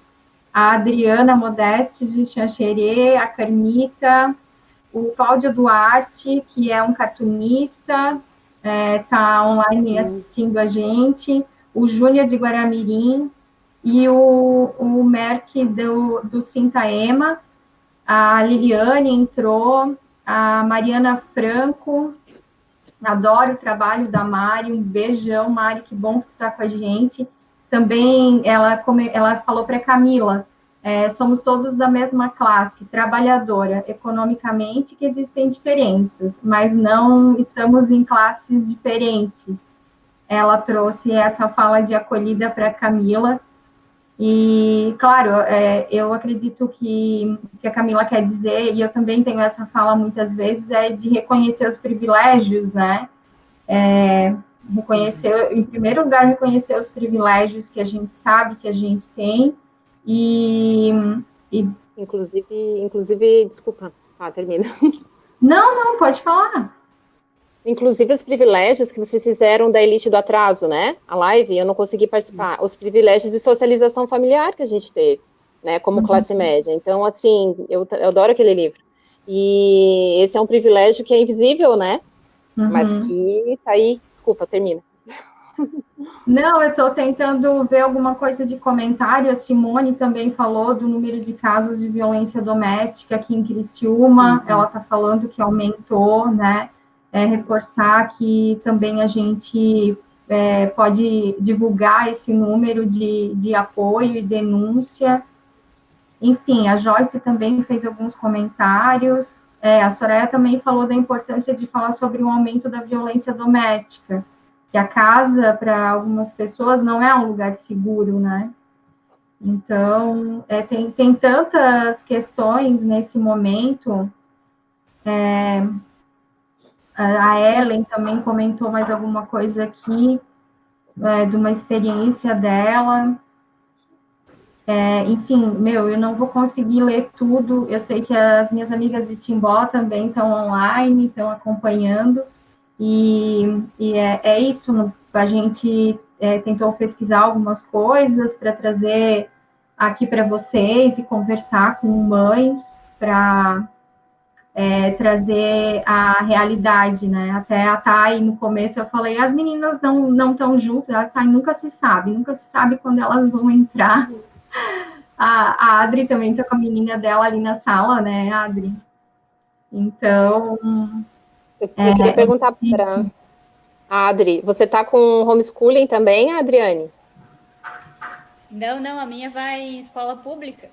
S2: a Adriana Modestes de Xanxerê, a Carmita, o Cláudio Duarte, que é um cartunista, está online assistindo a gente, o Júnior de Guaramirim e o Merck do Sintaema, a Liliane entrou, a Mariana Franco, adoro o trabalho da Mari, um beijão, Mari, que bom que tu está com a gente. Também ela falou para a Camila, somos todos da mesma classe, trabalhadora, economicamente, que existem diferenças, mas não estamos em classes diferentes. Ela trouxe essa fala de acolhida para a Camila, e, claro, eu acredito que a Camila quer dizer, e eu também tenho essa fala muitas vezes, de reconhecer os privilégios, né? Reconhecer, em primeiro lugar, reconhecer os privilégios que a gente sabe que a gente tem, e...
S5: Inclusive, desculpa, termina.
S2: Não, pode falar.
S5: Inclusive os privilégios que vocês fizeram da elite do atraso, né? A live, eu não consegui participar. Os privilégios de socialização familiar que a gente teve, né? Como classe média. Então, assim, eu adoro aquele livro. E esse é um privilégio que é invisível, né? Mas que tá aí. Desculpa, termina.
S2: Não, eu estou tentando ver alguma coisa de comentário. A Simone também falou do número de casos de violência doméstica aqui em Criciúma. Ela está falando que aumentou, né? Reforçar que também a gente pode divulgar esse número de apoio e denúncia. Enfim, a Joyce também fez alguns comentários. A Soraya também falou da importância de falar sobre o aumento da violência doméstica, que a casa, para algumas pessoas, não é um lugar seguro, né? Então, tem tantas questões nesse momento. A Ellen também comentou mais alguma coisa aqui, de uma experiência dela. Enfim, eu não vou conseguir ler tudo. Eu sei que as minhas amigas de Timbó também estão online, estão acompanhando. E é isso, a gente tentou pesquisar algumas coisas para trazer aqui para vocês e conversar com mães para trazer a realidade, né? Até a Thay, no começo, eu falei, as meninas não estão juntas, elas saem, nunca se sabe quando elas vão entrar. A Adri também está com a menina dela ali na sala, né, Adri? Então...
S5: Eu queria perguntar para a Adri, você está com homeschooling também, Adriane?
S4: Não, a minha vai em escola pública.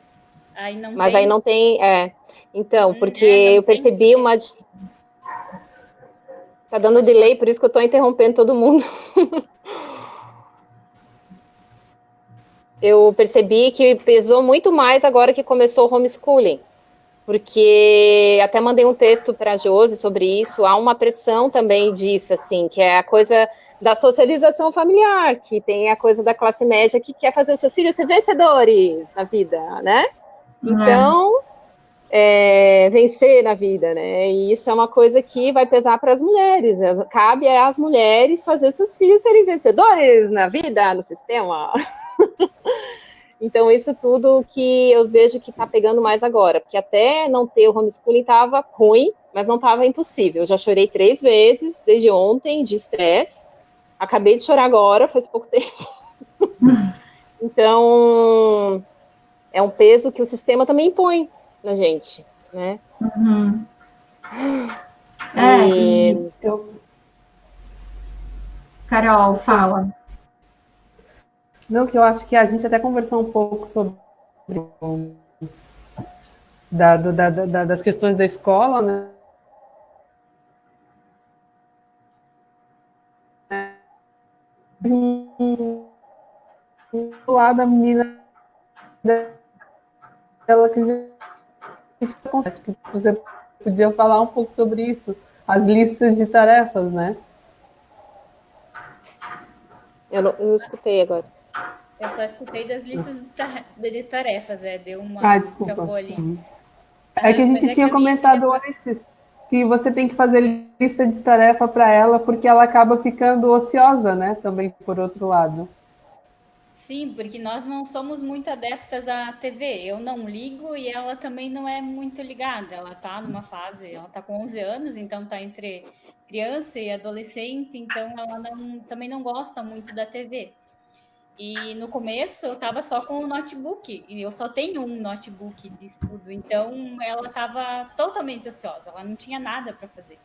S5: Mas aí não tem, então, porque eu percebi tá dando delay, por isso que eu estou interrompendo todo mundo. Eu percebi que pesou muito mais agora que começou o homeschooling, porque até mandei um texto para a Josi sobre isso, há uma pressão também disso, assim, que é a coisa da socialização familiar, que tem a coisa da classe média que quer fazer os seus filhos ser vencedores na vida, né? Então, vencer na vida, né? E isso é uma coisa que vai pesar para as mulheres. Cabe às mulheres fazer seus filhos serem vencedores na vida, no sistema. Então, isso tudo que eu vejo que está pegando mais agora, porque até não ter o homeschooling estava ruim, mas não estava impossível. Eu já chorei 3 vezes desde ontem, de estresse. Acabei de chorar agora, faz pouco tempo. Então, é um peso que o sistema também impõe na gente, né?
S2: Carol, fala.
S1: Não, que eu acho que a gente até conversou um pouco sobre das questões da escola, né? Lá da menina dela que você podia falar um pouco sobre isso, as listas de tarefas, né?
S5: Eu escutei agora.
S4: Eu só escutei das listas de tarefas, deu uma...
S1: Desculpa.
S4: Ali.
S1: É que a gente tinha comentado antes que você tem que fazer lista de tarefa para ela, porque ela acaba ficando ociosa, né? Também, por outro lado.
S4: Sim, porque nós não somos muito adeptas à TV. Eu não ligo e ela também não é muito ligada. Ela tá numa fase, ela tá com 11 anos, então tá entre criança e adolescente, então ela também não gosta muito da TV. E no começo eu tava só com o notebook, e eu só tenho um notebook de estudo, então ela tava totalmente ociosa, ela não tinha nada para fazer.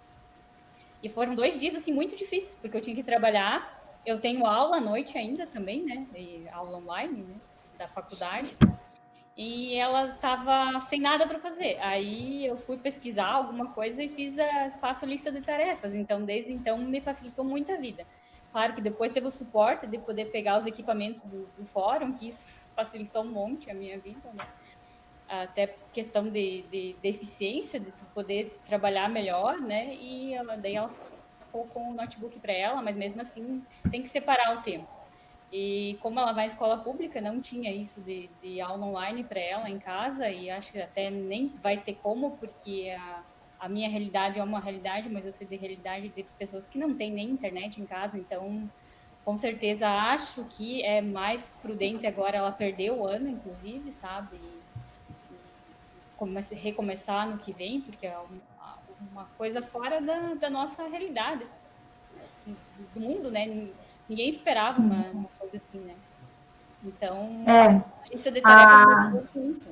S4: E foram 2 dias, assim, muito difíceis, porque eu tinha que trabalhar, eu tenho aula à noite ainda também, né, e aula online, né, da faculdade, e ela tava sem nada para fazer. Aí eu fui pesquisar alguma coisa e faço lista de tarefas, então desde então me facilitou muito a vida. Claro que depois teve o suporte de poder pegar os equipamentos do fórum, que isso facilitou um monte a minha vida, né? Até questão de eficiência, de tu poder trabalhar melhor, né? E daí ela ficou com o notebook para ela, mas mesmo assim tem que separar o tempo. E como ela vai em escola pública, não tinha isso de aula online para ela em casa, e acho que até nem vai ter como, porque a minha realidade é uma realidade, mas eu sei de realidade de pessoas que não têm nem internet em casa, então com certeza acho que é mais prudente agora ela perder o ano, inclusive, sabe? Recomeçar no que vem, porque é uma coisa fora da nossa realidade, do mundo, né? Ninguém esperava uma coisa assim, né? Então, a lista de tarefas mudou muito.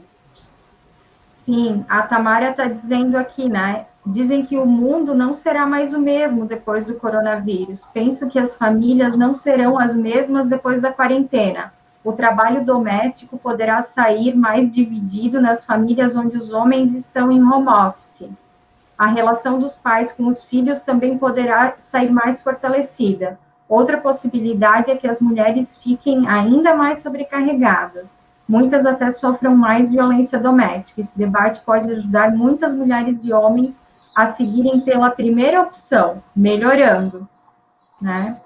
S2: Sim, a Tamara está dizendo aqui, né? Dizem que o mundo não será mais o mesmo depois do coronavírus. Penso que as famílias não serão as mesmas depois da quarentena. O trabalho doméstico poderá sair mais dividido nas famílias onde os homens estão em home office. A relação dos pais com os filhos também poderá sair mais fortalecida. Outra possibilidade é que as mulheres fiquem ainda mais sobrecarregadas. Muitas até sofram mais violência doméstica. Esse debate pode ajudar muitas mulheres e homens a seguirem pela primeira opção, melhorando, né?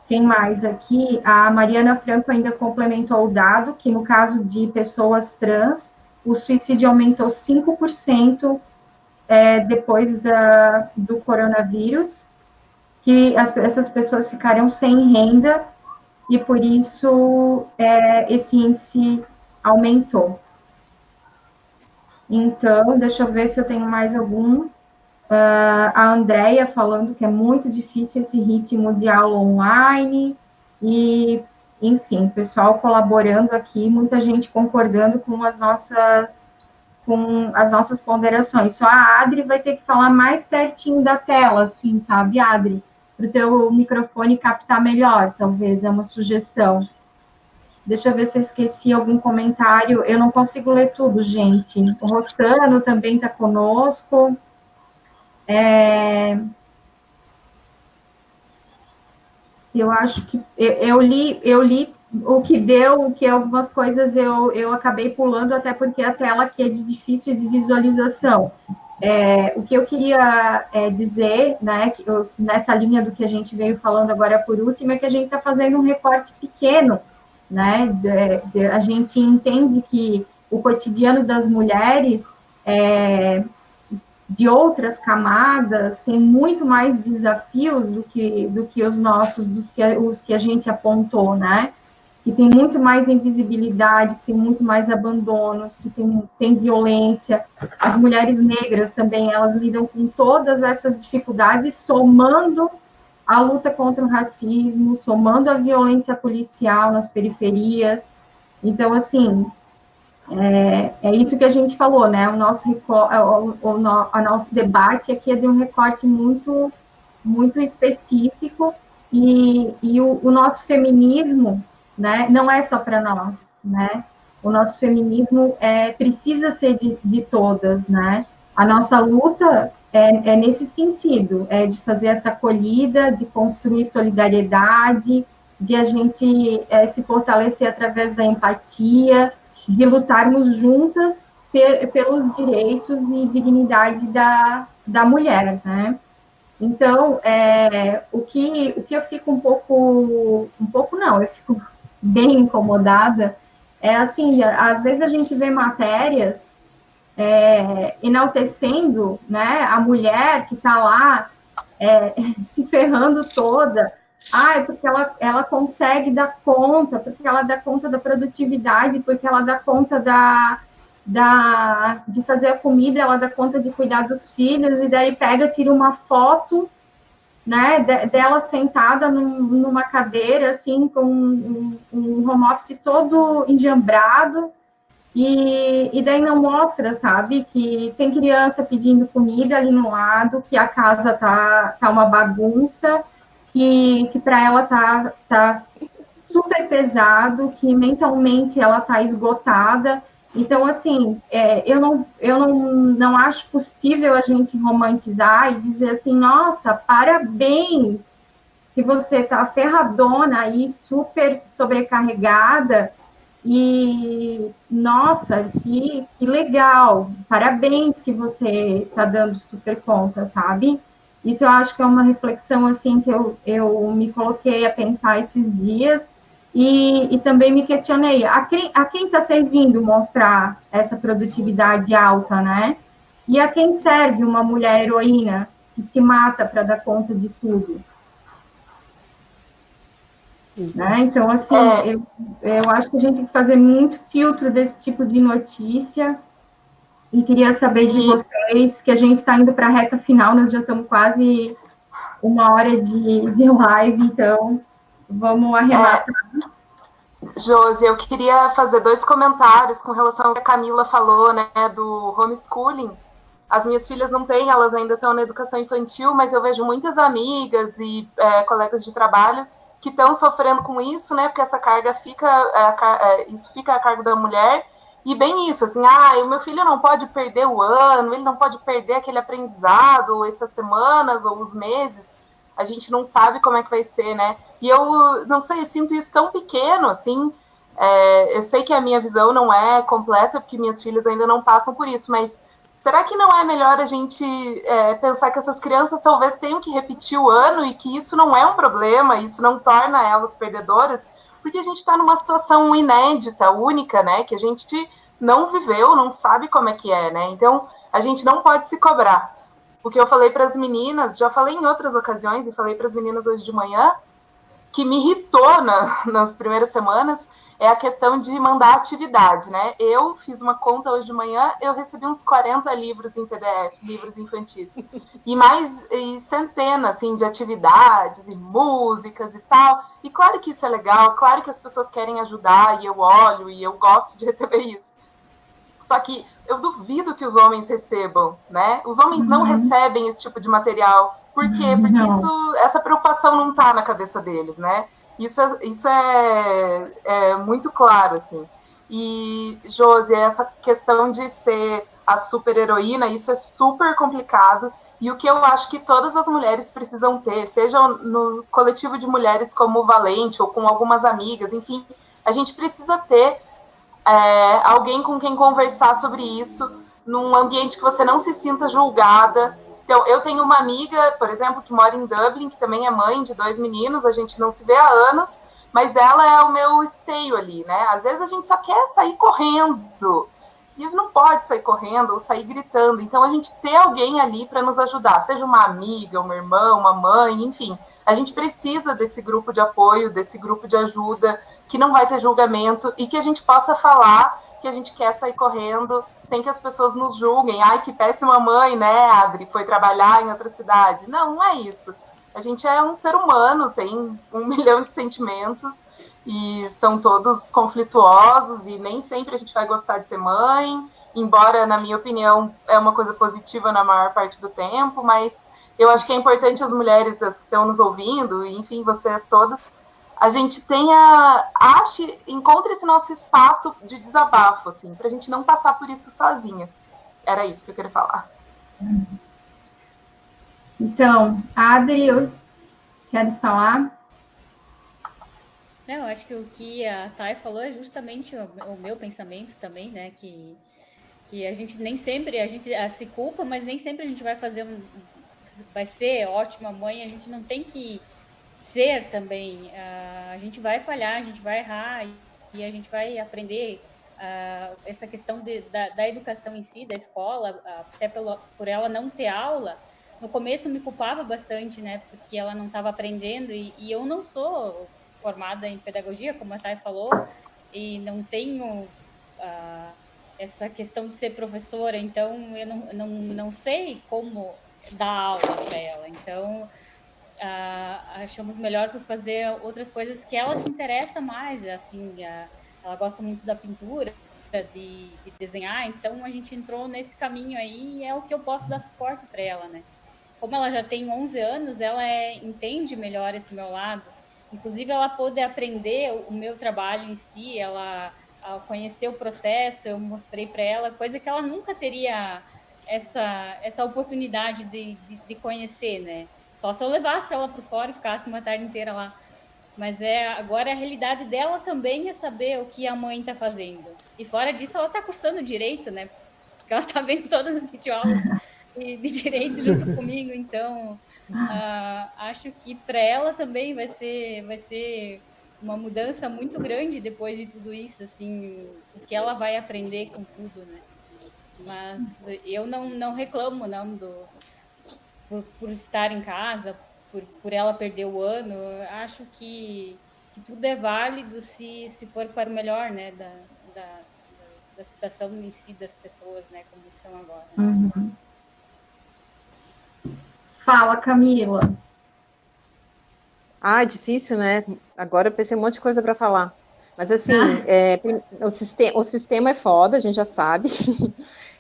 S2: Quem mais aqui? A Mariana Franco ainda complementou o dado que, no caso de pessoas trans, o suicídio aumentou 5% depois do coronavírus, que essas pessoas ficaram sem renda e, por isso, esse índice aumentou. Então, deixa eu ver se eu tenho mais algum. A Andrea falando que é muito difícil esse ritmo de aula online e, enfim, o pessoal colaborando aqui, muita gente concordando com as nossas ponderações. Só a Adri vai ter que falar mais pertinho da tela, assim, sabe, Adri? Para o teu microfone captar melhor, talvez, é uma sugestão. Deixa eu ver se eu esqueci algum comentário. Eu não consigo ler tudo, gente. O Rossano também está conosco. Eu acho que eu li o que deu, o que algumas coisas eu acabei pulando, até porque a tela aqui é de difícil de visualização. O que eu queria dizer, né, nessa linha do que a gente veio falando agora por último, é que a gente está fazendo um recorte pequeno, né? A gente entende que o cotidiano das mulheres de outras camadas tem muito mais desafios do que os nossos, os que a gente apontou, né? Que tem muito mais invisibilidade, que tem muito mais abandono, que tem violência. As mulheres negras também, elas lidam com todas essas dificuldades, somando a luta contra o racismo, somando a violência policial nas periferias. Então, assim, é isso que a gente falou, né? O nosso debate aqui é de um recorte muito, muito específico e o nosso feminismo, né, não é só para nós, né? O nosso feminismo precisa ser de todas, né? A nossa luta é nesse sentido, de fazer essa acolhida, de construir solidariedade, de a gente se fortalecer através da empatia, de lutarmos juntas pelos direitos e dignidade da mulher, né? Então, o que eu fico um pouco não, eu fico bem incomodada, assim, às vezes a gente vê matérias enaltecendo, né, a mulher que está lá se ferrando toda. Porque ela consegue dar conta, porque ela dá conta da produtividade, porque ela dá conta de fazer a comida, ela dá conta de cuidar dos filhos, e daí pega, tira uma foto, né, dela sentada numa cadeira, assim, com um home office todo enjambrado, e daí não mostra, sabe, que tem criança pedindo comida ali no lado, que a casa tá uma bagunça, que para ela tá super pesado, que mentalmente ela tá esgotada. Então, assim, eu não acho possível a gente romantizar e dizer assim, nossa, parabéns, que você tá ferradona aí, super sobrecarregada, e, nossa, que legal, parabéns que você está dando super conta, sabe? Isso eu acho que é uma reflexão, assim, que eu me coloquei a pensar esses dias, e também me questionei, a quem está servindo mostrar essa produtividade alta, né? E a quem serve uma mulher heroína que se mata para dar conta de tudo? Né? Então, assim, eu acho que a gente tem que fazer muito filtro desse tipo de notícia, e queria saber de vocês, que a gente está indo para a reta final, nós já estamos quase 1 hora de live, então vamos arrematar.
S3: Josi, eu queria fazer 2 comentários com relação ao que a Camila falou, né, do homeschooling. As minhas filhas não têm, elas ainda estão na educação infantil, mas eu vejo muitas amigas e colegas de trabalho que estão sofrendo com isso, né, porque essa carga fica, isso fica a cargo da mulher, e bem isso, assim, o meu filho não pode perder o ano, ele não pode perder aquele aprendizado, essas semanas ou os meses, a gente não sabe como é que vai ser, né, e eu não sei, eu sinto isso tão pequeno, assim, eu sei que a minha visão não é completa, porque minhas filhas ainda não passam por isso, mas será que não é melhor a gente pensar que essas crianças talvez tenham que repetir o ano e que isso não é um problema, isso não torna elas perdedoras, porque a gente está numa situação inédita, única, né, que a gente não viveu, não sabe como é que é, né, então a gente não pode se cobrar. O que eu falei para as meninas, já falei em outras ocasiões e falei para as meninas hoje de manhã, que me irritou nas primeiras semanas é a questão de mandar atividade, né? Eu fiz uma conta hoje de manhã, eu recebi uns 40 livros em PDF, livros infantis. E centenas, assim, de atividades e músicas e tal. E claro que isso é legal, claro que as pessoas querem ajudar, e eu olho, e eu gosto de receber isso. Só que eu duvido que os homens recebam, né? Os homens não recebem esse tipo de material. Por quê? Porque essa preocupação não está na cabeça deles, né? Isso é muito claro, assim. E, Josi, essa questão de ser a super-heroína, isso é super complicado. E o que eu acho que todas as mulheres precisam ter, seja no coletivo de mulheres como o Valente, ou com algumas amigas, enfim, a gente precisa ter alguém com quem conversar sobre isso, num ambiente que você não se sinta julgada. Então, eu tenho uma amiga, por exemplo, que mora em Dublin, que também é mãe de 2 meninos, a gente não se vê há anos, mas ela é o meu esteio ali, né? Às vezes a gente só quer sair correndo, e não pode sair correndo ou sair gritando. Então, a gente ter alguém ali para nos ajudar, seja uma amiga, uma irmã, uma mãe, enfim. A gente precisa desse grupo de apoio, desse grupo de ajuda, que não vai ter julgamento e que a gente possa falar que a gente quer sair correndo sem que as pessoas nos julguem. Ai, que péssima mãe, né, Adri, foi trabalhar em outra cidade. Não é isso. A gente é um ser humano, tem 1 milhão de sentimentos e são todos conflituosos e nem sempre a gente vai gostar de ser mãe, embora, na minha opinião, é uma coisa positiva na maior parte do tempo, mas eu acho que é importante as mulheres, as que estão nos ouvindo, e enfim, vocês todas, a gente encontre esse nosso espaço de desabafo, assim, para a gente não passar por isso sozinha. Era isso que eu queria falar.
S2: Então, Adri, queres falar?
S4: Não, acho que o que a Thay falou é justamente o meu pensamento também, né? Que a gente nem sempre, a gente se culpa, mas nem sempre a gente vai vai ser ótima mãe, a gente não tem que ser também. A gente vai falhar, a gente vai errar e a gente vai aprender essa questão da educação em si, da escola, até por ela não ter aula, no começo me culpava bastante, né? Porque ela não estava aprendendo e eu não sou formada em pedagogia, como a Thay falou, e não tenho essa questão de ser professora, então eu não sei como dar aula para ela. Então, achamos melhor por fazer outras coisas que ela se interessa mais, assim, ela gosta muito da pintura, de desenhar, então a gente entrou nesse caminho aí e é o que eu posso dar suporte para ela, né? Como ela já tem 11 anos, ela entende melhor esse meu lado. Inclusive, ela pôde aprender o meu trabalho em si, ela conheceu o processo, eu mostrei para ela, coisa que ela nunca teria essa oportunidade de conhecer, né? Só se eu levasse ela para fora e ficasse uma tarde inteira lá. Mas agora a realidade dela também é saber o que a mãe está fazendo. E fora disso, ela está cursando direito, né? Porque ela está vendo todas as videoaulas de direito junto comigo. Então, acho que para ela também vai ser uma mudança muito grande depois de tudo isso, assim, o que ela vai aprender com tudo, né? Mas eu não reclamo, não, por estar em casa, por ela perder o ano. Eu acho que tudo é válido se for para o melhor, né, da situação em si das pessoas, né, como estão agora.
S2: Uhum. Fala, Camila.
S5: Ah, é difícil, né? Agora eu pensei um monte de coisa para falar. Mas assim, o sistema é foda, a gente já sabe.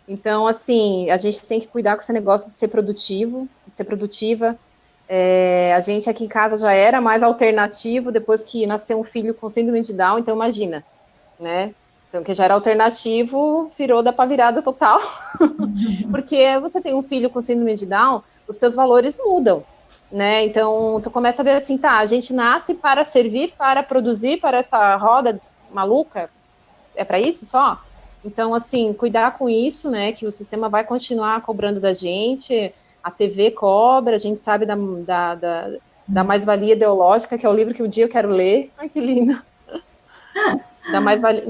S5: Então, assim, a gente tem que cuidar com esse negócio de ser produtivo, de ser produtiva. A gente aqui em casa já era mais alternativo depois que nasceu um filho com síndrome de Down, então imagina, né? Então, que já era alternativo, virou da pá virada total. Porque você tem um filho com síndrome de Down, os teus valores mudam, né? Então, tu começa a ver assim, tá, a gente nasce para servir, para produzir, para essa roda maluca, é para isso só? Então, assim, cuidar com isso, né, que o sistema vai continuar cobrando da gente, a TV cobra, a gente sabe da mais-valia ideológica, que é o livro que um dia eu quero ler. Ai, que lindo!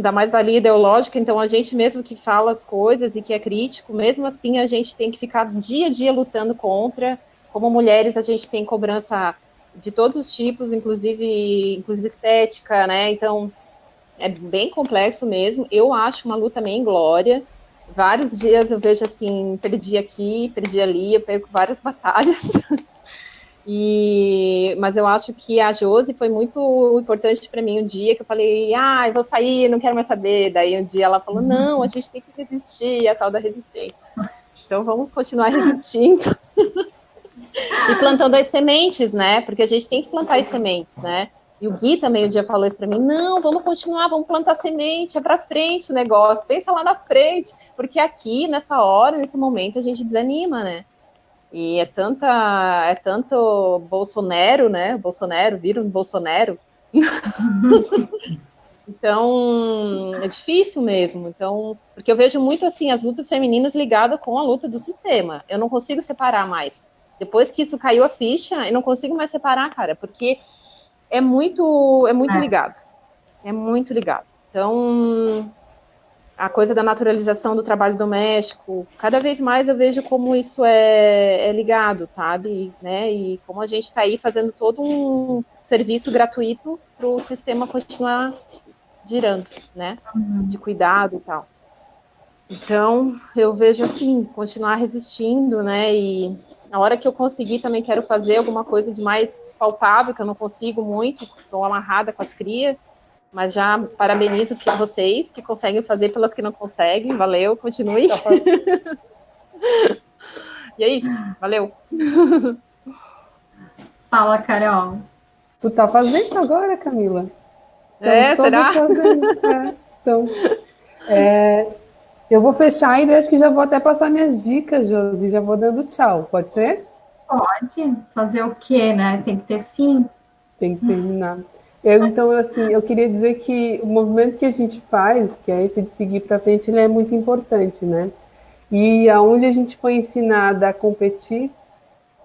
S5: Da mais-valia ideológica, então a gente mesmo que fala as coisas e que é crítico, mesmo assim a gente tem que ficar dia a dia lutando contra. Como mulheres, a gente tem cobrança de todos os tipos, inclusive estética, né? Então, é bem complexo mesmo. Eu acho uma luta meio inglória. Vários dias eu vejo assim, perdi aqui, perdi ali, eu perco várias batalhas. Mas eu acho que a Josi foi muito importante para mim um dia que eu falei, eu vou sair, não quero mais saber. Daí um dia ela falou, não, a gente tem que resistir, a tal da resistência. Então vamos continuar resistindo. E plantando as sementes, né? Porque a gente tem que plantar as sementes, né? E o Gui também um dia falou isso para mim, não, vamos continuar, vamos plantar semente, é para frente o negócio, pensa lá na frente, porque aqui, nessa hora, nesse momento, a gente desanima, né? E é tanto Bolsonaro, né? Bolsonaro, vira um Bolsonaro. Então, é difícil mesmo. Então, porque eu vejo muito assim as lutas femininas ligadas com a luta do sistema. Eu não consigo separar mais. Depois que isso caiu a ficha, eu não consigo mais separar, cara, porque é muito ligado. É muito ligado. Então, a coisa da naturalização do trabalho doméstico, cada vez mais eu vejo como isso é ligado, sabe? Né? E como a gente está aí fazendo todo um serviço gratuito para o sistema continuar girando, né? De cuidado e tal. Então, eu vejo assim, continuar resistindo, né? E na hora que eu conseguir também quero fazer alguma coisa de mais palpável, que eu não consigo muito, estou amarrada com as crias, mas já parabenizo vocês que conseguem fazer pelas que não conseguem. Valeu, continue. E é isso, valeu.
S2: Fala, Carol.
S1: Tu tá fazendo agora, Camila?
S5: Será?
S1: Fazendo. Então, eu vou fechar e acho que já vou até passar minhas dicas, Josi, já vou dando tchau, pode ser?
S2: Pode. Fazer o quê, né? Tem que ter fim.
S1: Tem que terminar. Então, assim, eu queria dizer que o movimento que a gente faz, que é esse de seguir para frente, ele é muito importante, né? E aonde a gente foi ensinada a competir,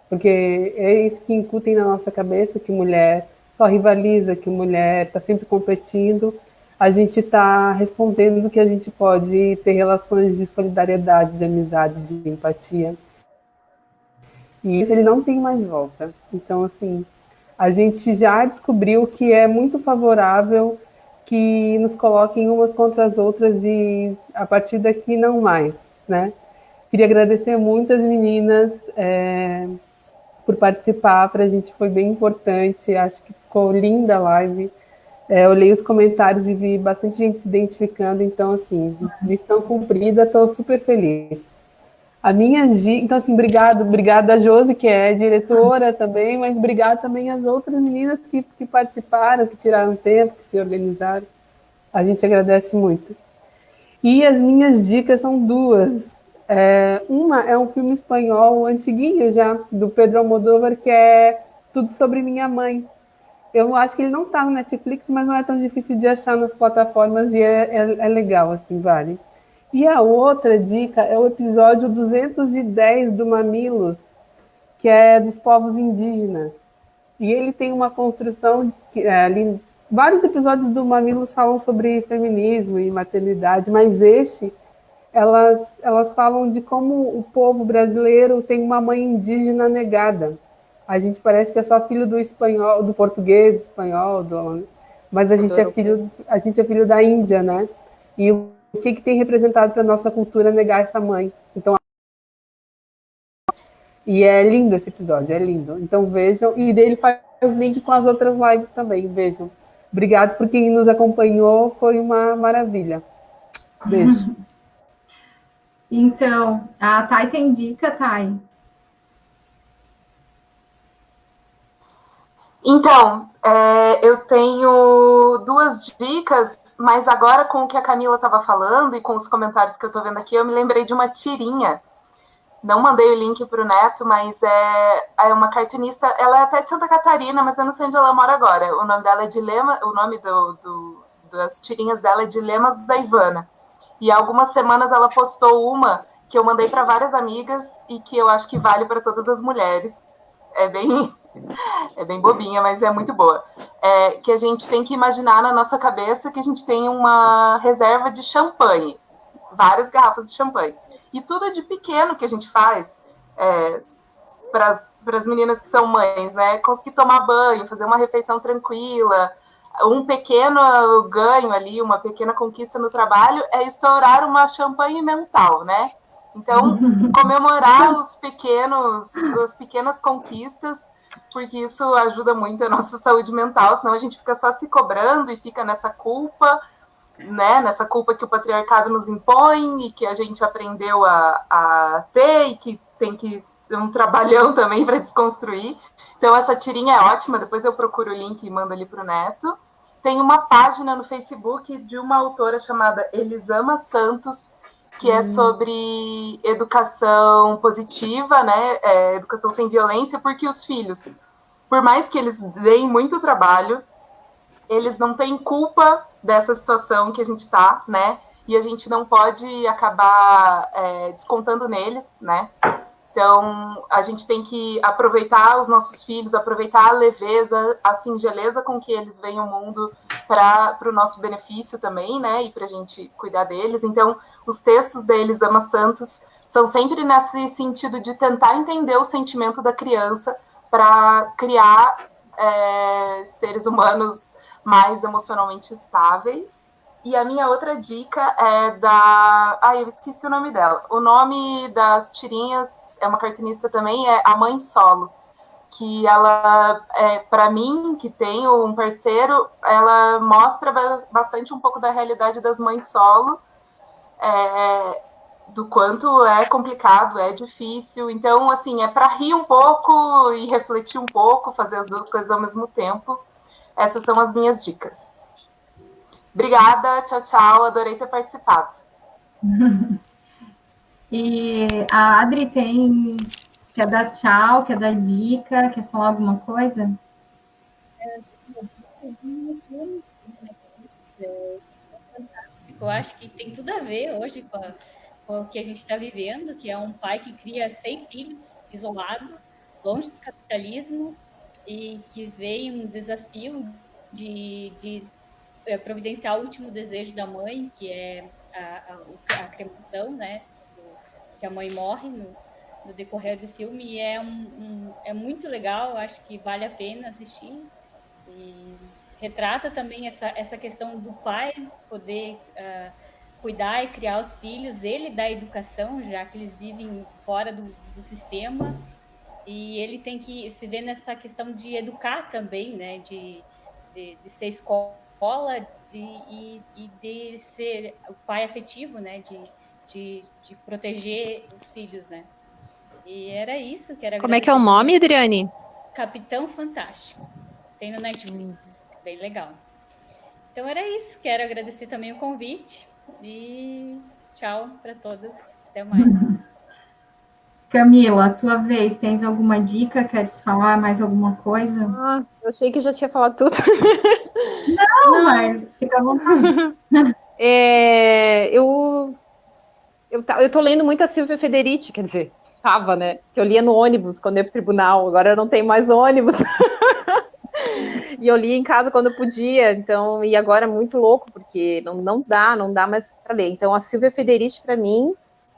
S1: porque é isso que incutem na nossa cabeça, que mulher só rivaliza, que mulher está sempre competindo, a gente está respondendo que a gente pode ter relações de solidariedade, de amizade, de empatia. E ele não tem mais volta. Então, assim, a gente já descobriu que é muito favorável que nos coloquem umas contra as outras e a partir daqui não mais, né? Queria agradecer muito as meninas por participar, para a gente foi bem importante, acho que ficou linda a live. Eu olhei os comentários e vi bastante gente se identificando, então, assim, missão cumprida, estou super feliz. A minha dica, então assim, obrigado a Josi, que é diretora também, mas obrigado também às outras meninas que participaram, que tiraram tempo, que se organizaram. A gente agradece muito. E as minhas dicas são duas. Uma é um filme espanhol antiguinho já, do Pedro Almodóvar, que é Tudo Sobre Minha Mãe. Eu acho que ele não está no Netflix, mas não é tão difícil de achar nas plataformas e é legal, assim, vale. E a outra dica é o episódio 210 do Mamilos, que é dos povos indígenas. E ele tem uma construção que ali vários episódios do Mamilos falam sobre feminismo e maternidade, mas elas falam de como o povo brasileiro tem uma mãe indígena negada. A gente parece que é só filho do espanhol, do português, do espanhol, mas a gente é filho da Índia, né? E o que tem representado para a nossa cultura negar essa mãe. Então, e é lindo esse episódio, é lindo. Então vejam, e dele faz link com as outras lives também, vejam. Obrigado por quem nos acompanhou, foi uma maravilha. Beijo.
S2: Então, a Thay tem dica, Thay?
S3: Então, eu tenho duas dicas, mas agora com o que a Camila estava falando e com os comentários que eu estou vendo aqui, eu me lembrei de uma tirinha. Não mandei o link para o Neto, mas é uma cartunista, ela é até de Santa Catarina, mas eu não sei onde ela mora agora. O nome dela é Dilema, o nome das tirinhas dela é Dilemas da Ivana. E há algumas semanas ela postou uma que eu mandei para várias amigas e que eu acho que vale para todas as mulheres. É bem bobinha, mas é muito boa. Que a gente tem que imaginar na nossa cabeça que a gente tem uma reserva de champanhe, várias garrafas de champanhe. E tudo de pequeno que a gente faz para as meninas que são mães, né? Conseguir tomar banho, fazer uma refeição tranquila, um pequeno ganho ali, uma pequena conquista no trabalho é estourar uma champanhe mental, né? Então, comemorar as pequenas conquistas, porque isso ajuda muito a nossa saúde mental, senão a gente fica só se cobrando e fica nessa culpa, né? Nessa culpa que o patriarcado nos impõe e que a gente aprendeu a ter e que tem que ter um trabalhão também para desconstruir. Então, essa tirinha é ótima, depois eu procuro o link e mando ali para o Neto. Tem uma página no Facebook de uma autora chamada Elisama Santos, que é sobre educação positiva, né? Educação sem violência, porque os filhos, por mais que eles deem muito trabalho, eles não têm culpa dessa situação que a gente está, né? E a gente não pode acabar descontando neles, né? Então, a gente tem que aproveitar os nossos filhos, aproveitar a leveza, a singeleza com que eles veem o mundo para o nosso benefício também, né? E para a gente cuidar deles. Então, os textos da Elisama Santos são sempre nesse sentido de tentar entender o sentimento da criança para criar seres humanos mais emocionalmente estáveis. E a minha outra dica é da... eu esqueci o nome dela. O nome das tirinhas é uma cartunista também, é a Mãe Solo, que ela, para mim, que tenho um parceiro, ela mostra bastante um pouco da realidade das mães solo, do quanto é complicado, é difícil. Então, assim, é para rir um pouco e refletir um pouco, fazer as duas coisas ao mesmo tempo. Essas são as minhas dicas. Obrigada, tchau, tchau, adorei ter participado.
S2: E a Adri quer dar tchau, quer dar dica, quer falar alguma coisa?
S4: Eu acho que tem tudo a ver hoje com o que a gente está vivendo, que é um pai que cria 6 filhos isolado, longe do capitalismo, e que veio um desafio de providenciar o último desejo da mãe, que é a cremação, né? Que a mãe morre no decorrer do filme, e é muito legal, acho que vale a pena assistir. E retrata também essa questão do pai poder cuidar e criar os filhos, ele dá educação, já que eles vivem fora do sistema, e ele tem que se ver nessa questão de educar também, né, de ser escola e de ser o pai afetivo, né, de proteger os filhos, né. E era isso que era.
S5: Como é que é o nome, Adriane?
S4: Capitão Fantástico. Tem no Netflix. Bem legal. Então era isso. Quero agradecer também o convite. E tchau para todas. Até mais.
S2: Camila, tua vez, tens alguma dica? Queres falar mais alguma coisa?
S5: Eu achei que já tinha falado tudo.
S2: Não, mas fica à vontade.
S5: Eu tô lendo muito a Silvia Federici, quer dizer, tava, né? Que eu lia no ônibus quando ia pro tribunal, agora eu não tenho mais ônibus. E eu lia em casa quando eu podia, então, e agora é muito louco, porque não dá mais para ler. Então, a Silvia Federici, para mim,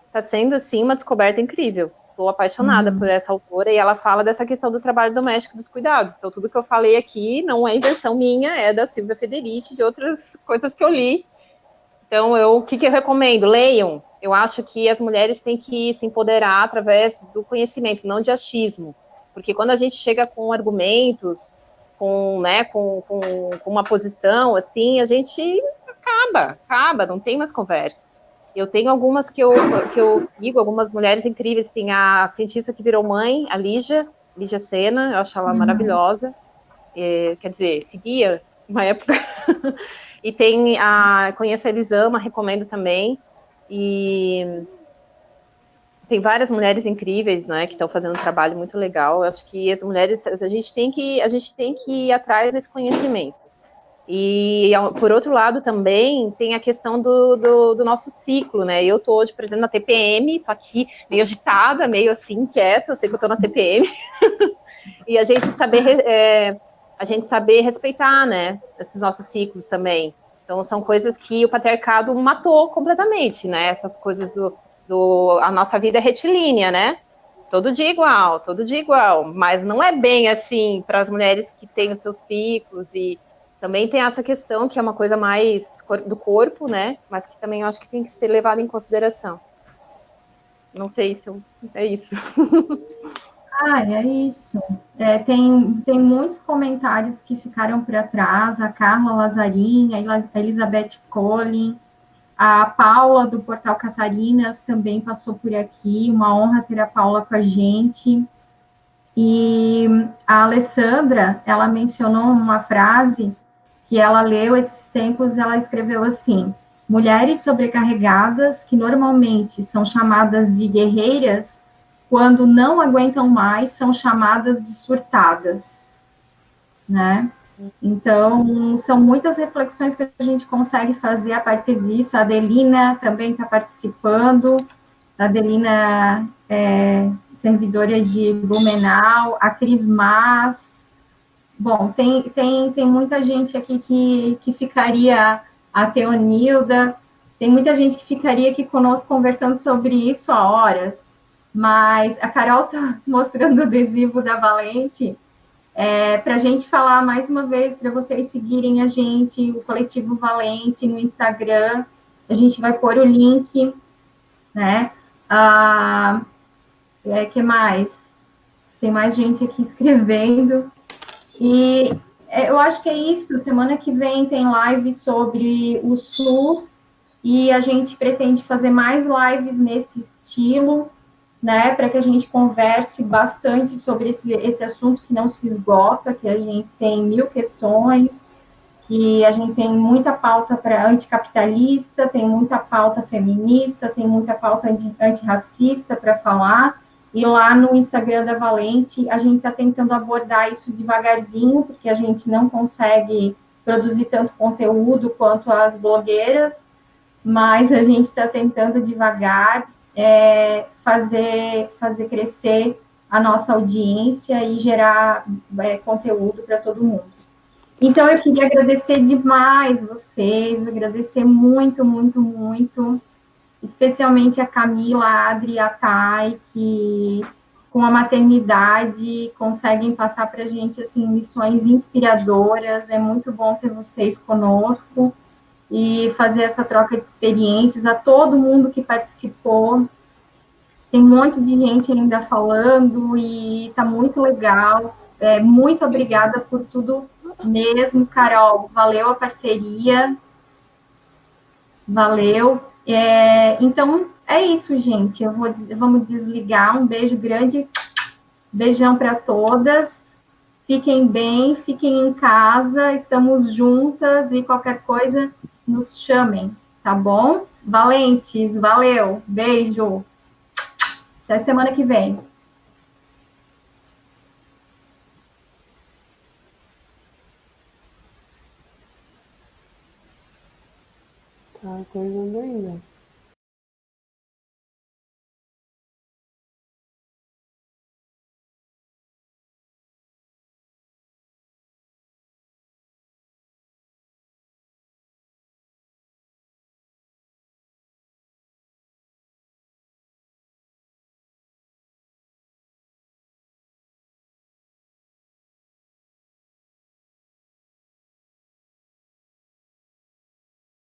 S5: está sendo, assim, uma descoberta incrível. Estou apaixonada por essa autora, e ela fala dessa questão do trabalho doméstico, dos cuidados. Então, tudo que eu falei aqui não é invenção minha, é da Silvia Federici, de outras coisas que eu li. Então, o que eu recomendo? Leiam. Eu acho que as mulheres têm que se empoderar através do conhecimento, não de achismo. Porque quando a gente chega com argumentos, com uma posição, assim, a gente acaba, não tem mais conversa. Eu tenho algumas que eu sigo, algumas mulheres incríveis. Tem a cientista que virou mãe, a Lígia Sena, eu acho ela maravilhosa. Quer dizer, seguia uma época. E conheço a Elisama, recomendo também. E tem várias mulheres incríveis, né, que estão fazendo um trabalho muito legal. Eu acho que as mulheres, a gente tem que ir atrás desse conhecimento. E, por outro lado, também tem a questão do nosso ciclo, né? Eu tô hoje, por exemplo, na TPM, tô aqui meio agitada, meio assim, inquieta, eu sei que eu tô na TPM. E a gente saber respeitar, né, esses nossos ciclos também. Então, são coisas que o patriarcado matou completamente, né? Essas coisas a nossa vida é retilínea, né? Todo dia igual, mas não é bem assim para as mulheres que têm os seus ciclos, e também tem essa questão que é uma coisa mais do corpo, né? Mas que também eu acho que tem que ser levada em consideração. Não sei se é isso.
S2: É isso. Tem muitos comentários que ficaram para trás, a Carla Lazarin, a Elizabeth Collin, a Paula do Portal Catarinas também passou por aqui, uma honra ter a Paula com a gente. E a Alessandra, ela mencionou uma frase que ela leu esses tempos, ela escreveu assim: mulheres sobrecarregadas, que normalmente são chamadas de guerreiras, quando não aguentam mais, são chamadas de surtadas, né? Então, são muitas reflexões que a gente consegue fazer a partir disso. A Adelina também está participando. A Adelina é servidora de Blumenau. A Cris Mas. Bom, tem muita gente aqui que ficaria... A Teonilda. Tem muita gente que ficaria aqui conosco conversando sobre isso há horas. Mas a Carol está mostrando o adesivo da Valente... para a gente falar mais uma vez, para vocês seguirem a gente, o Coletivo Valente, no Instagram. A gente vai pôr o link, né? Que mais? Tem mais gente aqui escrevendo. E eu acho que é isso. Semana que vem tem live sobre o SUS, e a gente pretende fazer mais lives nesse estilo, né, para que a gente converse bastante sobre esse assunto que não se esgota, que a gente tem 1000 questões, que a gente tem muita pauta para anticapitalista, tem muita pauta feminista, tem muita pauta antirracista para falar, e lá no Instagram da Valente a gente está tentando abordar isso devagarzinho, porque a gente não consegue produzir tanto conteúdo quanto as blogueiras, mas a gente está tentando devagar fazer crescer a nossa audiência e gerar conteúdo para todo mundo. Então, eu queria agradecer demais vocês, agradecer muito, muito, muito, especialmente a Camila, a Adri e a Thay, que com a maternidade conseguem passar para a gente assim, lições inspiradoras. É muito bom ter vocês conosco e fazer essa troca de experiências. A todo mundo que participou, tem um monte de gente ainda falando e está muito legal. Muito obrigada por tudo mesmo, Carol. Valeu a parceria. Valeu. Então, é isso, gente. Vamos desligar. Um beijo grande. Beijão para todas. Fiquem bem, fiquem em casa. Estamos juntas e qualquer coisa, nos chamem, tá bom? Valentes, valeu. Beijo. Até semana que vem.
S1: Tá acordando ainda.